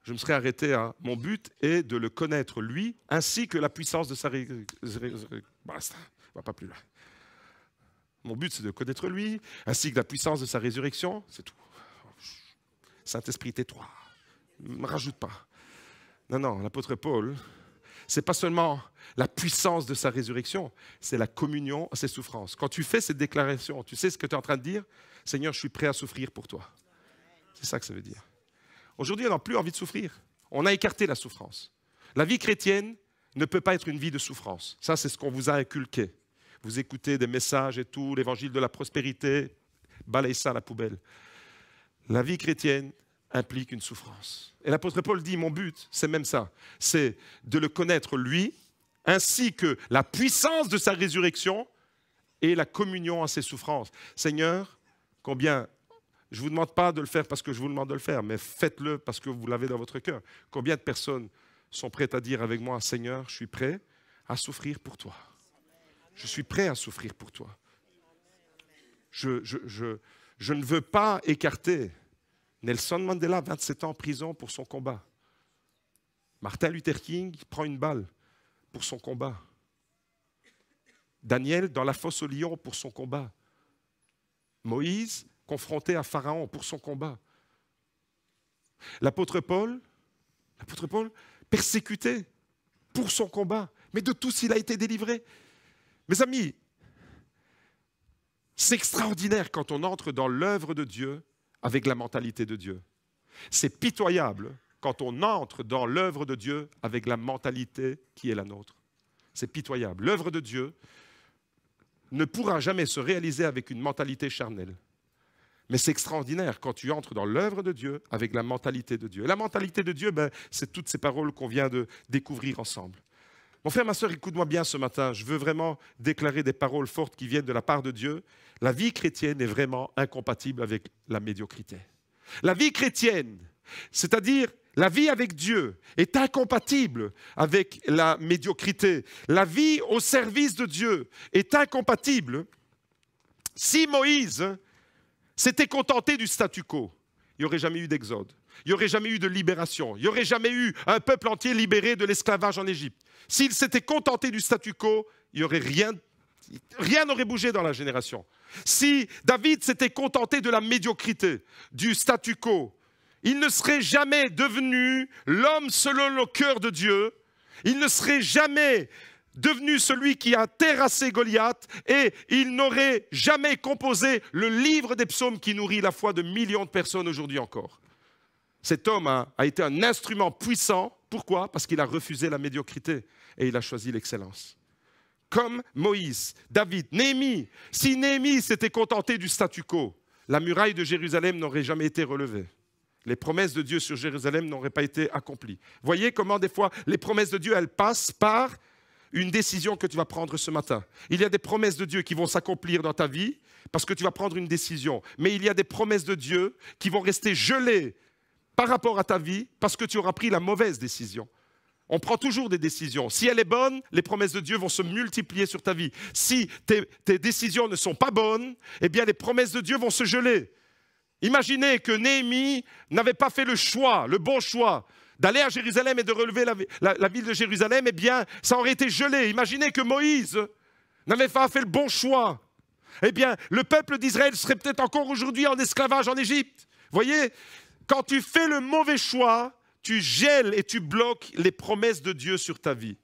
je me serais arrêté à mon but est de le connaître lui, ainsi que la puissance de sa résurrection. Basta, on ne va pas plus loin. Mon but c'est de connaître lui, ainsi que la puissance de sa résurrection, c'est tout. Saint-Esprit, tais-toi, ne me rajoute pas. Non, l'apôtre Paul, c'est pas seulement la puissance de sa résurrection, c'est la communion à ses souffrances. Quand tu fais cette déclaration, tu sais ce que tu es en train de dire? Seigneur, je suis prêt à souffrir pour toi. C'est ça que ça veut dire. Aujourd'hui, on n'a plus envie de souffrir. On a écarté la souffrance. La vie chrétienne ne peut pas être une vie de souffrance. Ça, c'est ce qu'on vous a inculqué. Vous écoutez des messages et tout, l'évangile de la prospérité, balayez ça à la poubelle. La vie chrétienne implique une souffrance. Et l'apôtre Paul dit, mon but, c'est même ça. C'est de le connaître lui, ainsi que la puissance de sa résurrection et la communion à ses souffrances. Seigneur, combien... Je ne vous demande pas de le faire parce que je vous demande de le faire, mais faites-le parce que vous l'avez dans votre cœur. Combien de personnes sont prêtes à dire avec moi, Seigneur, je suis prêt à souffrir pour toi. Je suis prêt à souffrir pour toi. Je ne veux pas écarter Nelson Mandela, 27 ans en prison pour son combat. Martin Luther King prend une balle pour son combat. Daniel dans la fosse au lion pour son combat. Moïse confronté à Pharaon pour son combat. L'apôtre Paul, persécuté pour son combat. Mais de tous, il a été délivré. Mes amis, c'est extraordinaire quand on entre dans l'œuvre de Dieu avec la mentalité de Dieu. C'est pitoyable quand on entre dans l'œuvre de Dieu avec la mentalité qui est la nôtre. C'est pitoyable. L'œuvre de Dieu ne pourra jamais se réaliser avec une mentalité charnelle. Mais c'est extraordinaire quand tu entres dans l'œuvre de Dieu avec la mentalité de Dieu. Et la mentalité de Dieu, c'est toutes ces paroles qu'on vient de découvrir ensemble. Mon frère, ma sœur, écoute-moi bien ce matin. Je veux vraiment déclarer des paroles fortes qui viennent de la part de Dieu. La vie chrétienne est vraiment incompatible avec la médiocrité. La vie chrétienne, c'est-à-dire la vie avec Dieu, est incompatible avec la médiocrité. La vie au service de Dieu est incompatible. Si Moïse s'était contenté du statu quo, il n'y aurait jamais eu d'exode, il n'y aurait jamais eu de libération, il n'y aurait jamais eu un peuple entier libéré de l'esclavage en Égypte. S'il s'était contenté du statu quo, il n'y aurait rien n'aurait bougé dans la génération. Si David s'était contenté de la médiocrité, du statu quo, il ne serait jamais devenu l'homme selon le cœur de Dieu, il ne serait jamais devenu celui qui a terrassé Goliath et il n'aurait jamais composé le livre des psaumes qui nourrit la foi de millions de personnes aujourd'hui encore. Cet homme a été un instrument puissant. Pourquoi? Parce qu'il a refusé la médiocrité et il a choisi l'excellence. Comme Moïse, David, Néhémie. Si Néhémie s'était contenté du statu quo, la muraille de Jérusalem n'aurait jamais été relevée. Les promesses de Dieu sur Jérusalem n'auraient pas été accomplies. Voyez comment des fois les promesses de Dieu, elles passent par une décision que tu vas prendre ce matin. Il y a des promesses de Dieu qui vont s'accomplir dans ta vie parce que tu vas prendre une décision. Mais il y a des promesses de Dieu qui vont rester gelées par rapport à ta vie parce que tu auras pris la mauvaise décision. On prend toujours des décisions. Si elle est bonne, les promesses de Dieu vont se multiplier sur ta vie. Si tes décisions ne sont pas bonnes, eh bien les promesses de Dieu vont se geler. Imaginez que Néhémie n'avait pas fait le choix, le bon choix, d'aller à Jérusalem et de relever la ville de Jérusalem, eh bien, ça aurait été gelé. Imaginez que Moïse n'avait pas fait le bon choix. Eh bien, le peuple d'Israël serait peut-être encore aujourd'hui en esclavage en Égypte. Voyez, quand tu fais le mauvais choix, tu gèles et tu bloques les promesses de Dieu sur ta vie.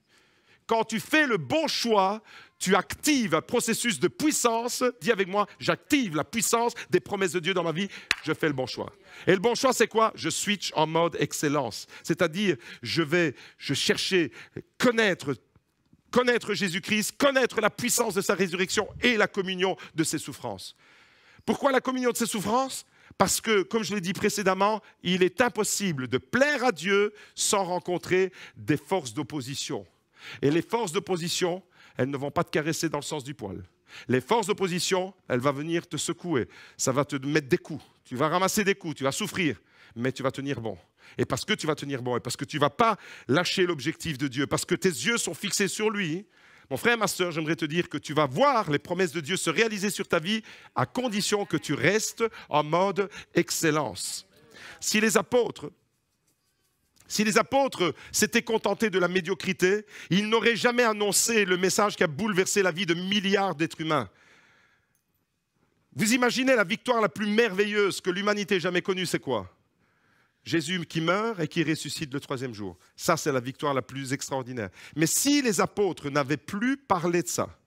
Quand tu fais le bon choix, tu actives un processus de puissance. Dis avec moi, j'active la puissance des promesses de Dieu dans ma vie. Je fais le bon choix. Et le bon choix, c'est quoi? Je switch en mode excellence. C'est-à-dire, je chercher, connaître Jésus-Christ, connaître la puissance de sa résurrection et la communion de ses souffrances. Pourquoi la communion de ses souffrances? Parce que, comme je l'ai dit précédemment, il est impossible de plaire à Dieu sans rencontrer des forces d'opposition. Et les forces d'opposition, elles ne vont pas te caresser dans le sens du poil. Les forces d'opposition, elles vont venir te secouer. Ça va te mettre des coups. Tu vas ramasser des coups, tu vas souffrir, mais tu vas tenir bon. Et parce que tu vas tenir bon, et parce que tu ne vas pas lâcher l'objectif de Dieu, parce que tes yeux sont fixés sur lui, mon frère, ma sœur, j'aimerais te dire que tu vas voir les promesses de Dieu se réaliser sur ta vie à condition que tu restes en mode excellence. Si les apôtres s'étaient contentés de la médiocrité, ils n'auraient jamais annoncé le message qui a bouleversé la vie de milliards d'êtres humains. Vous imaginez la victoire la plus merveilleuse que l'humanité ait jamais connue, c'est quoi? Jésus qui meurt et qui ressuscite le troisième jour. Ça, c'est la victoire la plus extraordinaire. Mais si les apôtres n'avaient plus parlé de ça,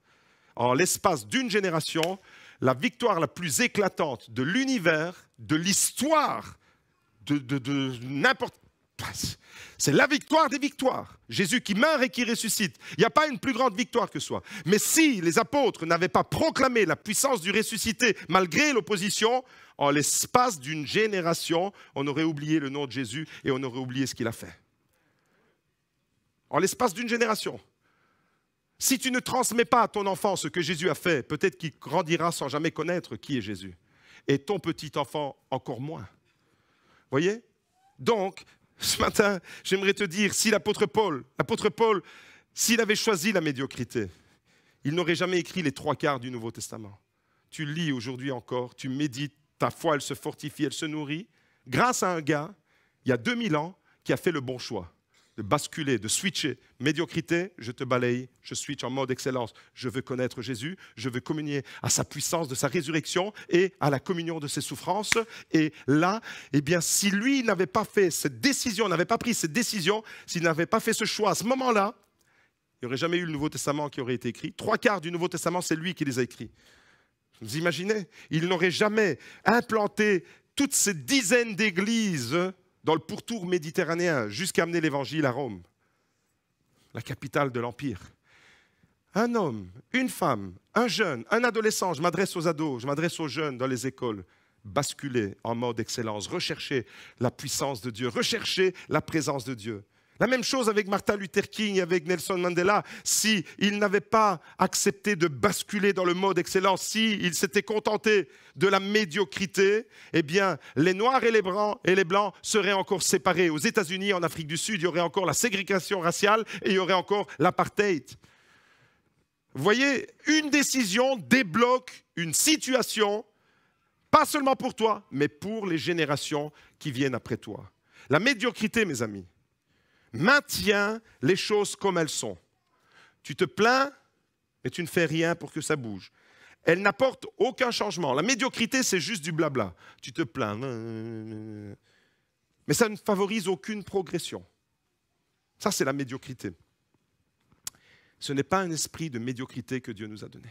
en l'espace d'une génération, la victoire la plus éclatante de l'univers, de l'histoire, de n'importe... C'est la victoire des victoires. Jésus qui meurt et qui ressuscite. Il n'y a pas une plus grande victoire que soi. Mais si les apôtres n'avaient pas proclamé la puissance du ressuscité malgré l'opposition, en l'espace d'une génération, on aurait oublié le nom de Jésus et on aurait oublié ce qu'il a fait. En l'espace d'une génération. Si tu ne transmets pas à ton enfant ce que Jésus a fait, peut-être qu'il grandira sans jamais connaître qui est Jésus. Et ton petit enfant encore moins. Voyez? Donc, Ce matin, j'aimerais te dire, si l'apôtre Paul, s'il avait choisi la médiocrité, il n'aurait jamais écrit les 3/4 du Nouveau Testament. Tu lis aujourd'hui encore, tu médites, ta foi, elle se fortifie, elle se nourrit, grâce à un gars, il y a 2000 ans, qui a fait le bon choix de basculer, de switcher. Médiocrité, je te balaye, je switch en mode excellence. Je veux connaître Jésus, je veux communier à sa puissance de sa résurrection et à la communion de ses souffrances. Et là, eh bien, si lui n'avait pas fait cette décision, n'avait pas pris cette décision, s'il n'avait pas fait ce choix à ce moment-là, il n'y aurait jamais eu le Nouveau Testament qui aurait été écrit. 3/4 du Nouveau Testament, c'est lui qui les a écrits. Vous imaginez? Il n'aurait jamais implanté toutes ces dizaines d'églises dans le pourtour méditerranéen, jusqu'à amener l'évangile à Rome, la capitale de l'Empire. Un homme, une femme, un jeune, un adolescent, je m'adresse aux ados, je m'adresse aux jeunes dans les écoles, basculer en mode excellence, rechercher la puissance de Dieu, rechercher la présence de Dieu. La même chose avec Martin Luther King, avec Nelson Mandela. S'il n'avait pas accepté de basculer dans le mode excellence, s'il s'était contenté de la médiocrité, eh bien, les Noirs et les Blancs seraient encore séparés. Aux États-Unis, en Afrique du Sud, il y aurait encore la ségrégation raciale et il y aurait encore l'apartheid. Vous voyez, une décision débloque une situation, pas seulement pour toi, mais pour les générations qui viennent après toi. La médiocrité, mes amis, maintient les choses comme elles sont. Tu te plains, mais tu ne fais rien pour que ça bouge. Elle n'apporte aucun changement. La médiocrité, c'est juste du blabla. Tu te plains, mais ça ne favorise aucune progression. Ça, c'est la médiocrité. Ce n'est pas un esprit de médiocrité que Dieu nous a donné.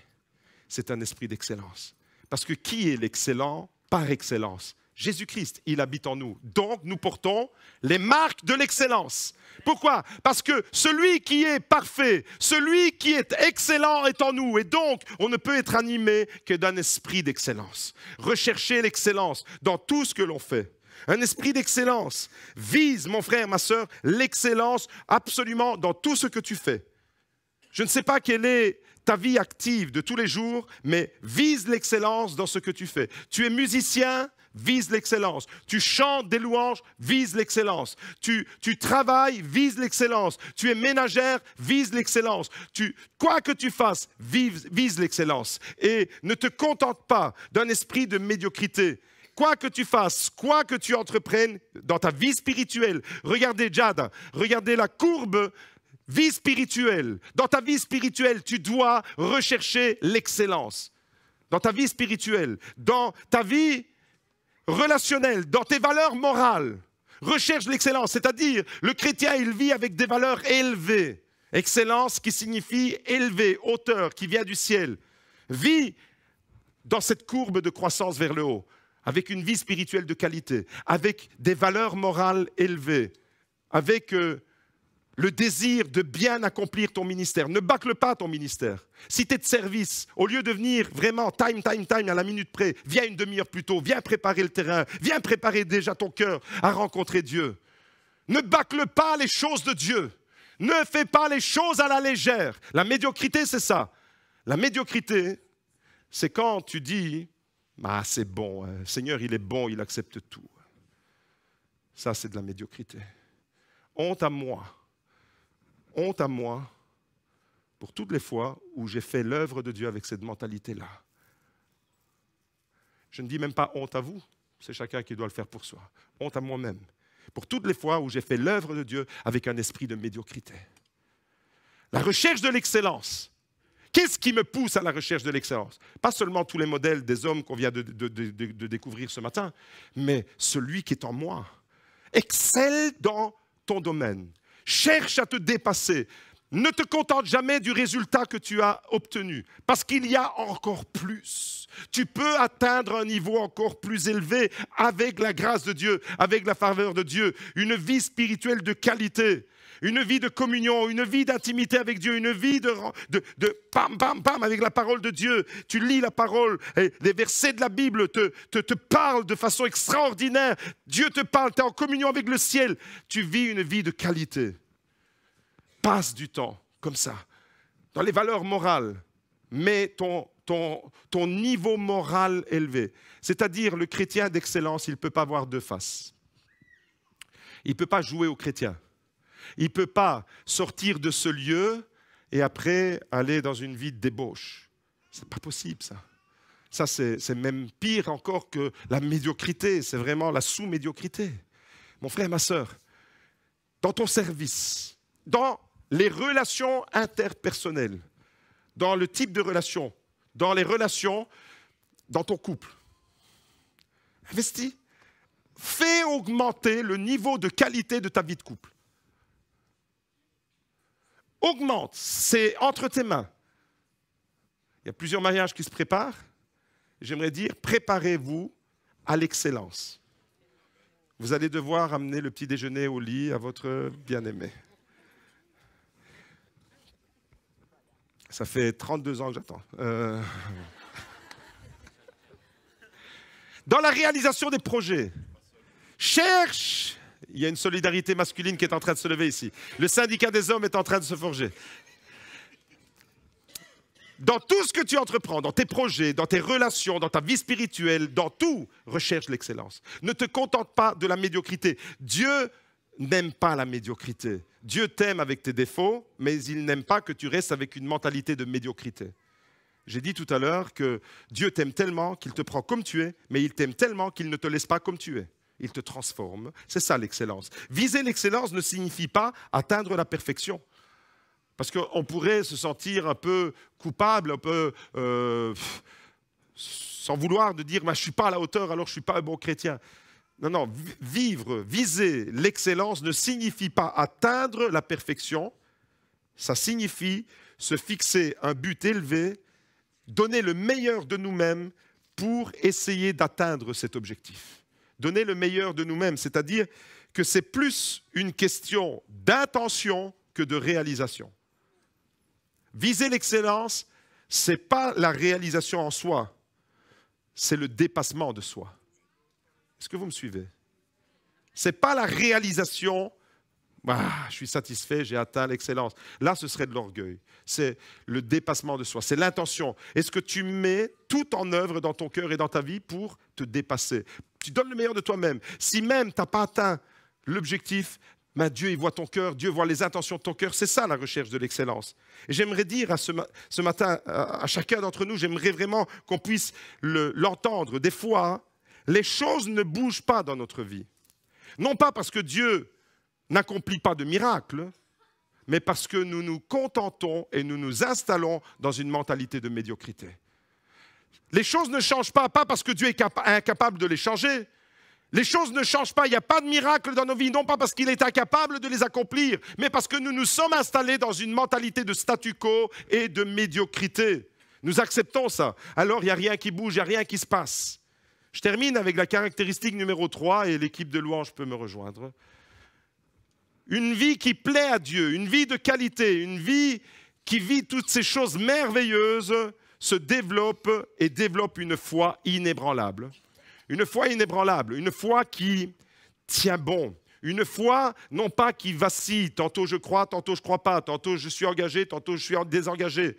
C'est un esprit d'excellence. Parce que qui est l'excellent par excellence? Jésus-Christ, il habite en nous. Donc, nous portons les marques de l'excellence. Pourquoi? Parce que celui qui est parfait, celui qui est excellent est en nous. Et donc, on ne peut être animé que d'un esprit d'excellence. Rechercher l'excellence dans tout ce que l'on fait. Un esprit d'excellence vise, mon frère, ma sœur, l'excellence absolument dans tout ce que tu fais. Je ne sais pas quelle est ta vie active de tous les jours, mais vise l'excellence dans ce que tu fais. Tu es musicien, vise l'excellence. Tu chantes des louanges, vise l'excellence. Tu travailles, vise l'excellence. Tu es ménagère, vise l'excellence. Quoi que tu fasses, vise l'excellence. Et ne te contente pas d'un esprit de médiocrité. Quoi que tu fasses, quoi que tu entreprennes dans ta vie spirituelle, regardez Jad, regardez la courbe vie spirituelle. Dans ta vie spirituelle, tu dois rechercher l'excellence. Dans ta vie spirituelle, dans ta vie relationnelle, dans tes valeurs morales, recherche l'excellence. C'est-à-dire, le chrétien, il vit avec des valeurs élevées. Excellence qui signifie élevé, hauteur, qui vient du ciel. Vis dans cette courbe de croissance vers le haut, avec une vie spirituelle de qualité, avec des valeurs morales élevées, avec le désir de bien accomplir ton ministère. Ne bâcle pas ton ministère. Si tu es de service, au lieu de venir vraiment time à la minute près, viens une demi-heure plus tôt, viens préparer le terrain, viens préparer déjà ton cœur à rencontrer Dieu. Ne bâcle pas les choses de Dieu. Ne fais pas les choses à la légère. La médiocrité, c'est ça. La médiocrité, c'est quand tu dis « Ah, c'est bon, Seigneur, il est bon, il accepte tout. » Ça, c'est de la médiocrité. Honte à moi. Honte à moi pour toutes les fois où j'ai fait l'œuvre de Dieu avec cette mentalité-là. Je ne dis même pas honte à vous, c'est chacun qui doit le faire pour soi. Honte à moi-même. Pour toutes les fois où j'ai fait l'œuvre de Dieu avec un esprit de médiocrité. La recherche de l'excellence. Qu'est-ce qui me pousse à la recherche de l'excellence? Pas seulement tous les modèles des hommes qu'on vient de découvrir ce matin, mais celui qui est en moi. Excelle dans ton domaine. Cherche à te dépasser. Ne te contente jamais du résultat que tu as obtenu, parce qu'il y a encore plus. Tu peux atteindre un niveau encore plus élevé avec la grâce de Dieu, avec la faveur de Dieu, une vie spirituelle de qualité, une vie de communion, une vie d'intimité avec Dieu, une vie de pam, pam, pam avec la parole de Dieu. Tu lis la parole et les versets de la Bible te parlent de façon extraordinaire. Dieu te parle, tu es en communion avec le ciel. Tu vis une vie de qualité. Passe du temps comme ça, dans les valeurs morales, mais ton niveau moral élevé. C'est-à-dire, le chrétien d'excellence, il ne peut pas avoir deux faces. Il ne peut pas jouer aux chrétiens. Il ne peut pas sortir de ce lieu et après aller dans une vie de débauche. Ce n'est pas possible, ça. Ça, c'est même pire encore que la médiocrité. C'est vraiment la sous-médiocrité. Mon frère, ma sœur, dans ton service, dans les relations interpersonnelles, dans le type de relation, dans les relations, dans ton couple, investis. Fais augmenter le niveau de qualité de ta vie de couple. Augmente, c'est entre tes mains. Il y a plusieurs mariages qui se préparent. J'aimerais dire, préparez-vous à l'excellence. Vous allez devoir amener le petit déjeuner au lit à votre bien-aimé. Ça fait 32 ans que j'attends. Dans la réalisation des projets, cherche. Il y a une solidarité masculine qui est en train de se lever ici. Le syndicat des hommes est en train de se forger. Dans tout ce que tu entreprends, dans tes projets, dans tes relations, dans ta vie spirituelle, dans tout, recherche l'excellence. Ne te contente pas de la médiocrité. Dieu n'aime pas la médiocrité. Dieu t'aime avec tes défauts, mais il n'aime pas que tu restes avec une mentalité de médiocrité. J'ai dit tout à l'heure que Dieu t'aime tellement qu'il te prend comme tu es, mais il t'aime tellement qu'il ne te laisse pas comme tu es. Il te transforme. C'est ça l'excellence. Viser l'excellence ne signifie pas atteindre la perfection. Parce qu'on pourrait se sentir un peu coupable, un peu sans vouloir de dire « je ne suis pas à la hauteur, alors je ne suis pas un bon chrétien ». Non, viser l'excellence ne signifie pas atteindre la perfection. Ça signifie se fixer un but élevé, donner le meilleur de nous-mêmes pour essayer d'atteindre cet objectif. Donner le meilleur de nous-mêmes, c'est-à-dire que c'est plus une question d'intention que de réalisation. Viser l'excellence, ce n'est pas la réalisation en soi, c'est le dépassement de soi. Est-ce que vous me suivez? Ce n'est pas la réalisation, je suis satisfait, j'ai atteint l'excellence. Là, ce serait de l'orgueil. C'est le dépassement de soi, c'est l'intention. Est-ce que tu mets tout en œuvre dans ton cœur et dans ta vie pour te dépasser? Tu donnes le meilleur de toi-même. Si même tu n'as pas atteint l'objectif, Dieu il voit ton cœur, Dieu voit les intentions de ton cœur. C'est ça la recherche de l'excellence. Et j'aimerais dire ce matin à chacun d'entre nous, j'aimerais vraiment qu'on puisse l'entendre. Des fois, les choses ne bougent pas dans notre vie. Non pas parce que Dieu n'accomplit pas de miracles, mais parce que nous nous contentons et nous nous installons dans une mentalité de médiocrité. Les choses ne changent pas parce que Dieu est incapable de les changer. Les choses ne changent pas, il n'y a pas de miracle dans nos vies, non pas parce qu'il est incapable de les accomplir, mais parce que nous nous sommes installés dans une mentalité de statu quo et de médiocrité. Nous acceptons ça. Alors, il n'y a rien qui bouge, il n'y a rien qui se passe. Je termine avec la caractéristique numéro 3 et l'équipe de louange peut me rejoindre. Une vie qui plaît à Dieu, une vie de qualité, une vie qui vit toutes ces choses merveilleuses, se développe et développe une foi inébranlable. Une foi inébranlable, une foi qui tient bon. Une foi, non pas qui vacille, tantôt je crois, tantôt je ne crois pas, tantôt je suis engagé, tantôt je suis désengagé.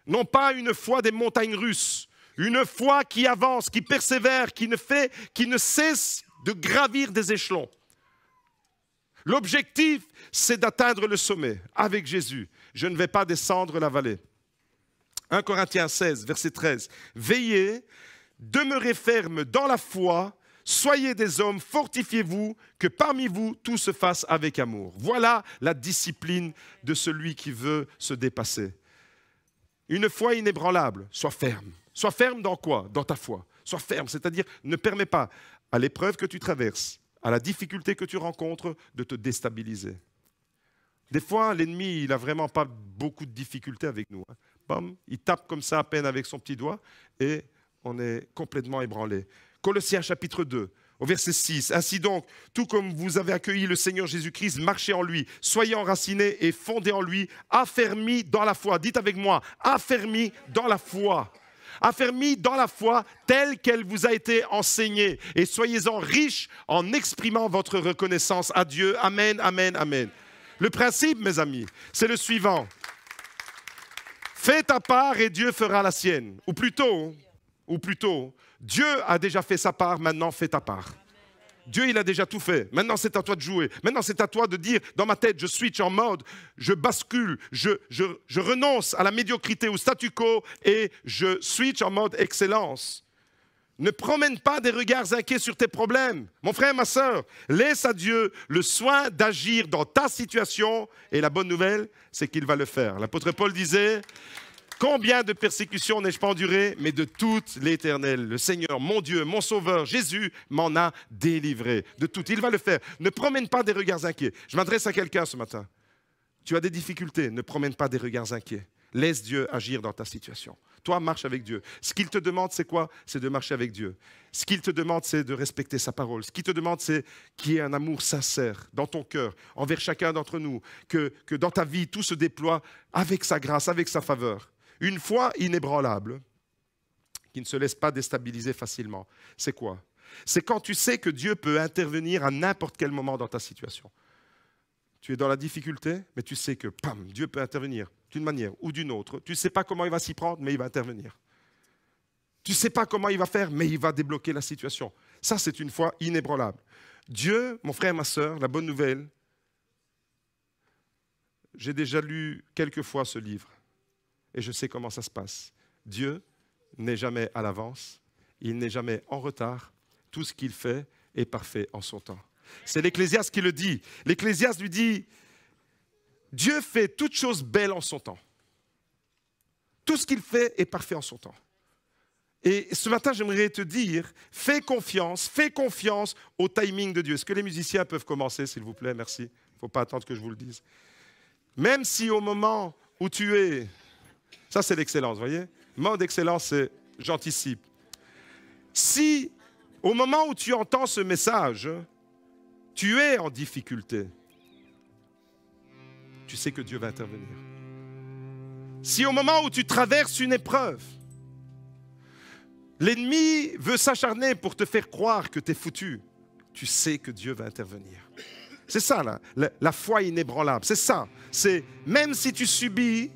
Non pas une foi des montagnes russes, une foi qui avance, qui persévère, qui ne cesse de gravir des échelons. L'objectif, c'est d'atteindre le sommet avec Jésus. Je ne vais pas descendre la vallée. 1 Corinthiens 16, verset 13. Veillez, demeurez fermes dans la foi, soyez des hommes, fortifiez-vous, que parmi vous tout se fasse avec amour. Voilà la discipline de celui qui veut se dépasser. Une foi inébranlable, sois ferme. Sois ferme dans quoi? Dans ta foi. Sois ferme, c'est-à-dire ne permets pas à l'épreuve que tu traverses, à la difficulté que tu rencontres, de te déstabiliser. Des fois, l'ennemi, il n'a vraiment pas beaucoup de difficultés avec nous. Bam, il tape comme ça à peine avec son petit doigt et on est complètement ébranlé. Colossiens chapitre 2, au verset 6. Ainsi donc, tout comme vous avez accueilli le Seigneur Jésus-Christ, marchez en lui, soyez enracinés et fondés en lui, affermis dans la foi. Dites avec moi, affermis dans la foi. Affermis dans la foi telle qu'elle vous a été enseignée. Et soyez-en riches en exprimant votre reconnaissance à Dieu. Amen, amen, amen. Le principe, mes amis, c'est le suivant. Fais ta part et Dieu fera la sienne. Ou plutôt, Dieu a déjà fait sa part, maintenant fais ta part. Dieu, il a déjà tout fait. Maintenant, c'est à toi de jouer. Maintenant, c'est à toi de dire, dans ma tête, je switch en mode, je bascule, je renonce à la médiocrité, au statu quo et je switch en mode excellence. Ne promène pas des regards inquiets sur tes problèmes. Mon frère, ma sœur, laisse à Dieu le soin d'agir dans ta situation. Et la bonne nouvelle, c'est qu'il va le faire. L'apôtre Paul disait... Combien de persécutions n'ai-je pas enduré, mais de toute l'éternel. Le Seigneur, mon Dieu, mon Sauveur, Jésus, m'en a délivré. De tout, il va le faire. Ne promène pas des regards inquiets. Je m'adresse à quelqu'un ce matin. Tu as des difficultés, ne promène pas des regards inquiets. Laisse Dieu agir dans ta situation. Toi, marche avec Dieu. Ce qu'il te demande, c'est quoi? C'est de marcher avec Dieu. Ce qu'il te demande, c'est de respecter sa parole. Ce qu'il te demande, c'est qu'il y ait un amour sincère dans ton cœur, envers chacun d'entre nous, que dans ta vie, tout se déploie avec sa grâce, avec sa faveur. Une foi inébranlable, qui ne se laisse pas déstabiliser facilement, c'est quoi? C'est quand tu sais que Dieu peut intervenir à n'importe quel moment dans ta situation. Tu es dans la difficulté, mais tu sais que pam, Dieu peut intervenir d'une manière ou d'une autre. Tu ne sais pas comment il va s'y prendre, mais il va intervenir. Tu ne sais pas comment il va faire, mais il va débloquer la situation. Ça, c'est une foi inébranlable. Dieu, mon frère, ma sœur, la bonne nouvelle, j'ai déjà lu quelques fois ce livre. Et je sais comment ça se passe. Dieu n'est jamais à l'avance, il n'est jamais en retard. Tout ce qu'il fait est parfait en son temps. C'est l'Ecclésiaste qui le dit. L'Ecclésiaste lui dit, Dieu fait toutes choses belles en son temps. Tout ce qu'il fait est parfait en son temps. Et ce matin, j'aimerais te dire, fais confiance au timing de Dieu. Est-ce que les musiciens peuvent commencer, s'il vous plaît? Merci. Il ne faut pas attendre que je vous le dise. Même si au moment où tu es... Ça, c'est l'excellence, vous voyez? Mode excellence, c'est j'anticipe. Si, au moment où tu entends ce message, tu es en difficulté, tu sais que Dieu va intervenir. Si au moment où tu traverses une épreuve, l'ennemi veut s'acharner pour te faire croire que tu es foutu, tu sais que Dieu va intervenir. C'est ça, la foi inébranlable. C'est ça. C'est même si tu subis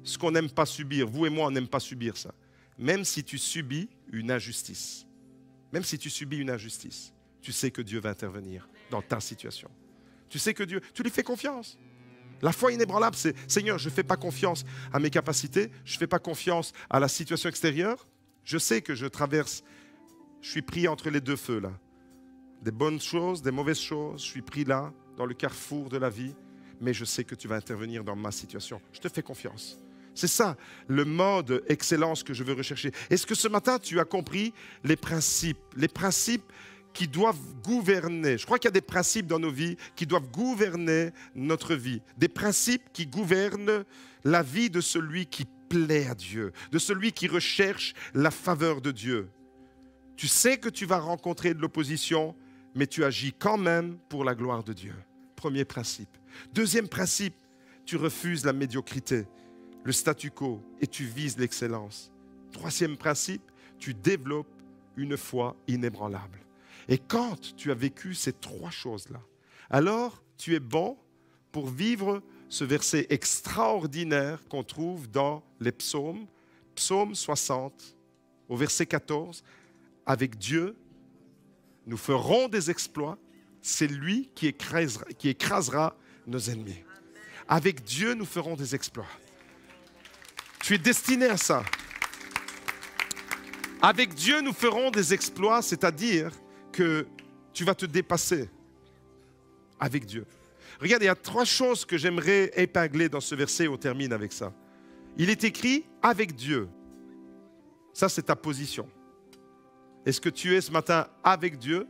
ce qu'on n'aime pas subir. Vous et moi, on n'aime pas subir ça. Même si tu subis une injustice, tu sais que Dieu va intervenir dans ta situation. Tu sais que Dieu, tu lui fais confiance. La foi inébranlable, c'est Seigneur, je ne fais pas confiance à mes capacités, je ne fais pas confiance à la situation extérieure. Je sais que je suis pris entre les deux feux là. Des bonnes choses, des mauvaises choses, je suis pris là, dans le carrefour de la vie, mais je sais que tu vas intervenir dans ma situation. Je te fais confiance. C'est ça, le mode excellence que je veux rechercher. Est-ce que ce matin, tu as compris les principes qui doivent gouverner? Je crois qu'il y a des principes dans nos vies qui doivent gouverner notre vie. Des principes qui gouvernent la vie de celui qui plaît à Dieu, de celui qui recherche la faveur de Dieu. Tu sais que tu vas rencontrer de l'opposition, mais tu agis quand même pour la gloire de Dieu. Premier principe. Deuxième principe, tu refuses la médiocrité, le statu quo, et tu vises l'excellence. Troisième principe, tu développes une foi inébranlable. Et quand tu as vécu ces trois choses-là, alors tu es bon pour vivre ce verset extraordinaire qu'on trouve dans les psaumes, psaume 60, au verset 14. Avec Dieu, nous ferons des exploits. C'est lui qui écrasera nos ennemis. Avec Dieu, nous ferons des exploits. Tu es destiné à ça. Avec Dieu, nous ferons des exploits, c'est-à-dire que tu vas te dépasser avec Dieu. Regarde, il y a trois choses que j'aimerais épingler dans ce verset et on termine avec ça. Il est écrit « avec Dieu ». Ça, c'est ta position. Est-ce que tu es ce matin avec Dieu?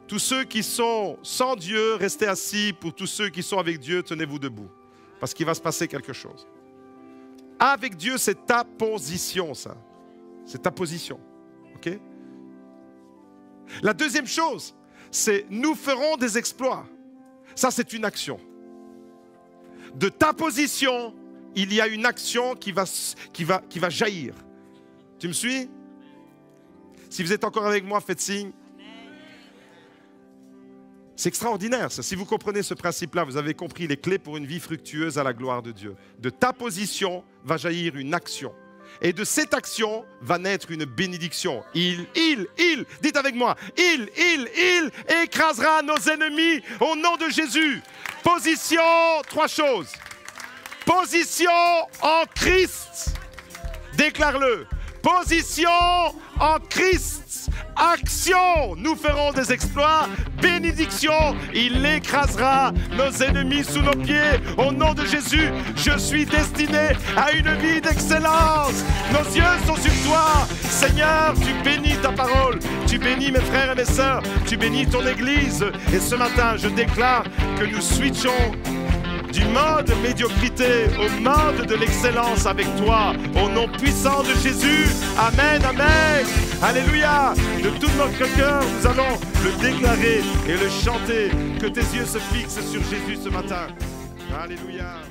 Tous ceux qui sont sans Dieu, restez assis. Pour tous ceux qui sont avec Dieu, tenez-vous debout. Parce qu'il va se passer quelque chose. Avec Dieu, c'est ta position, ça. C'est ta position. OK? La deuxième chose, c'est nous ferons des exploits. Ça, c'est une action. De ta position, il y a une action qui va jaillir. Tu me suis? Si vous êtes encore avec moi, faites signe. C'est extraordinaire, ça. Si vous comprenez ce principe-là, vous avez compris les clés pour une vie fructueuse à la gloire de Dieu. De ta position va jaillir une action. Et de cette action va naître une bénédiction. Il, dites avec moi, il écrasera nos ennemis au nom de Jésus. Position, 3 choses. Position en Christ. Déclare-le. Position en Christ. Action, nous ferons des exploits. Bénédiction, il écrasera nos ennemis sous nos pieds. Au nom de Jésus, je suis destiné à une vie d'excellence. Nos yeux sont sur toi. Seigneur, tu bénis ta parole. Tu bénis mes frères et mes sœurs. Tu bénis ton Église. Et ce matin, je déclare que nous switchons du mode médiocrité au mode de l'excellence avec toi, au nom puissant de Jésus. Amen, amen. Alléluia. De tout notre cœur, nous allons le déclarer et le chanter. Que tes yeux se fixent sur Jésus ce matin. Alléluia.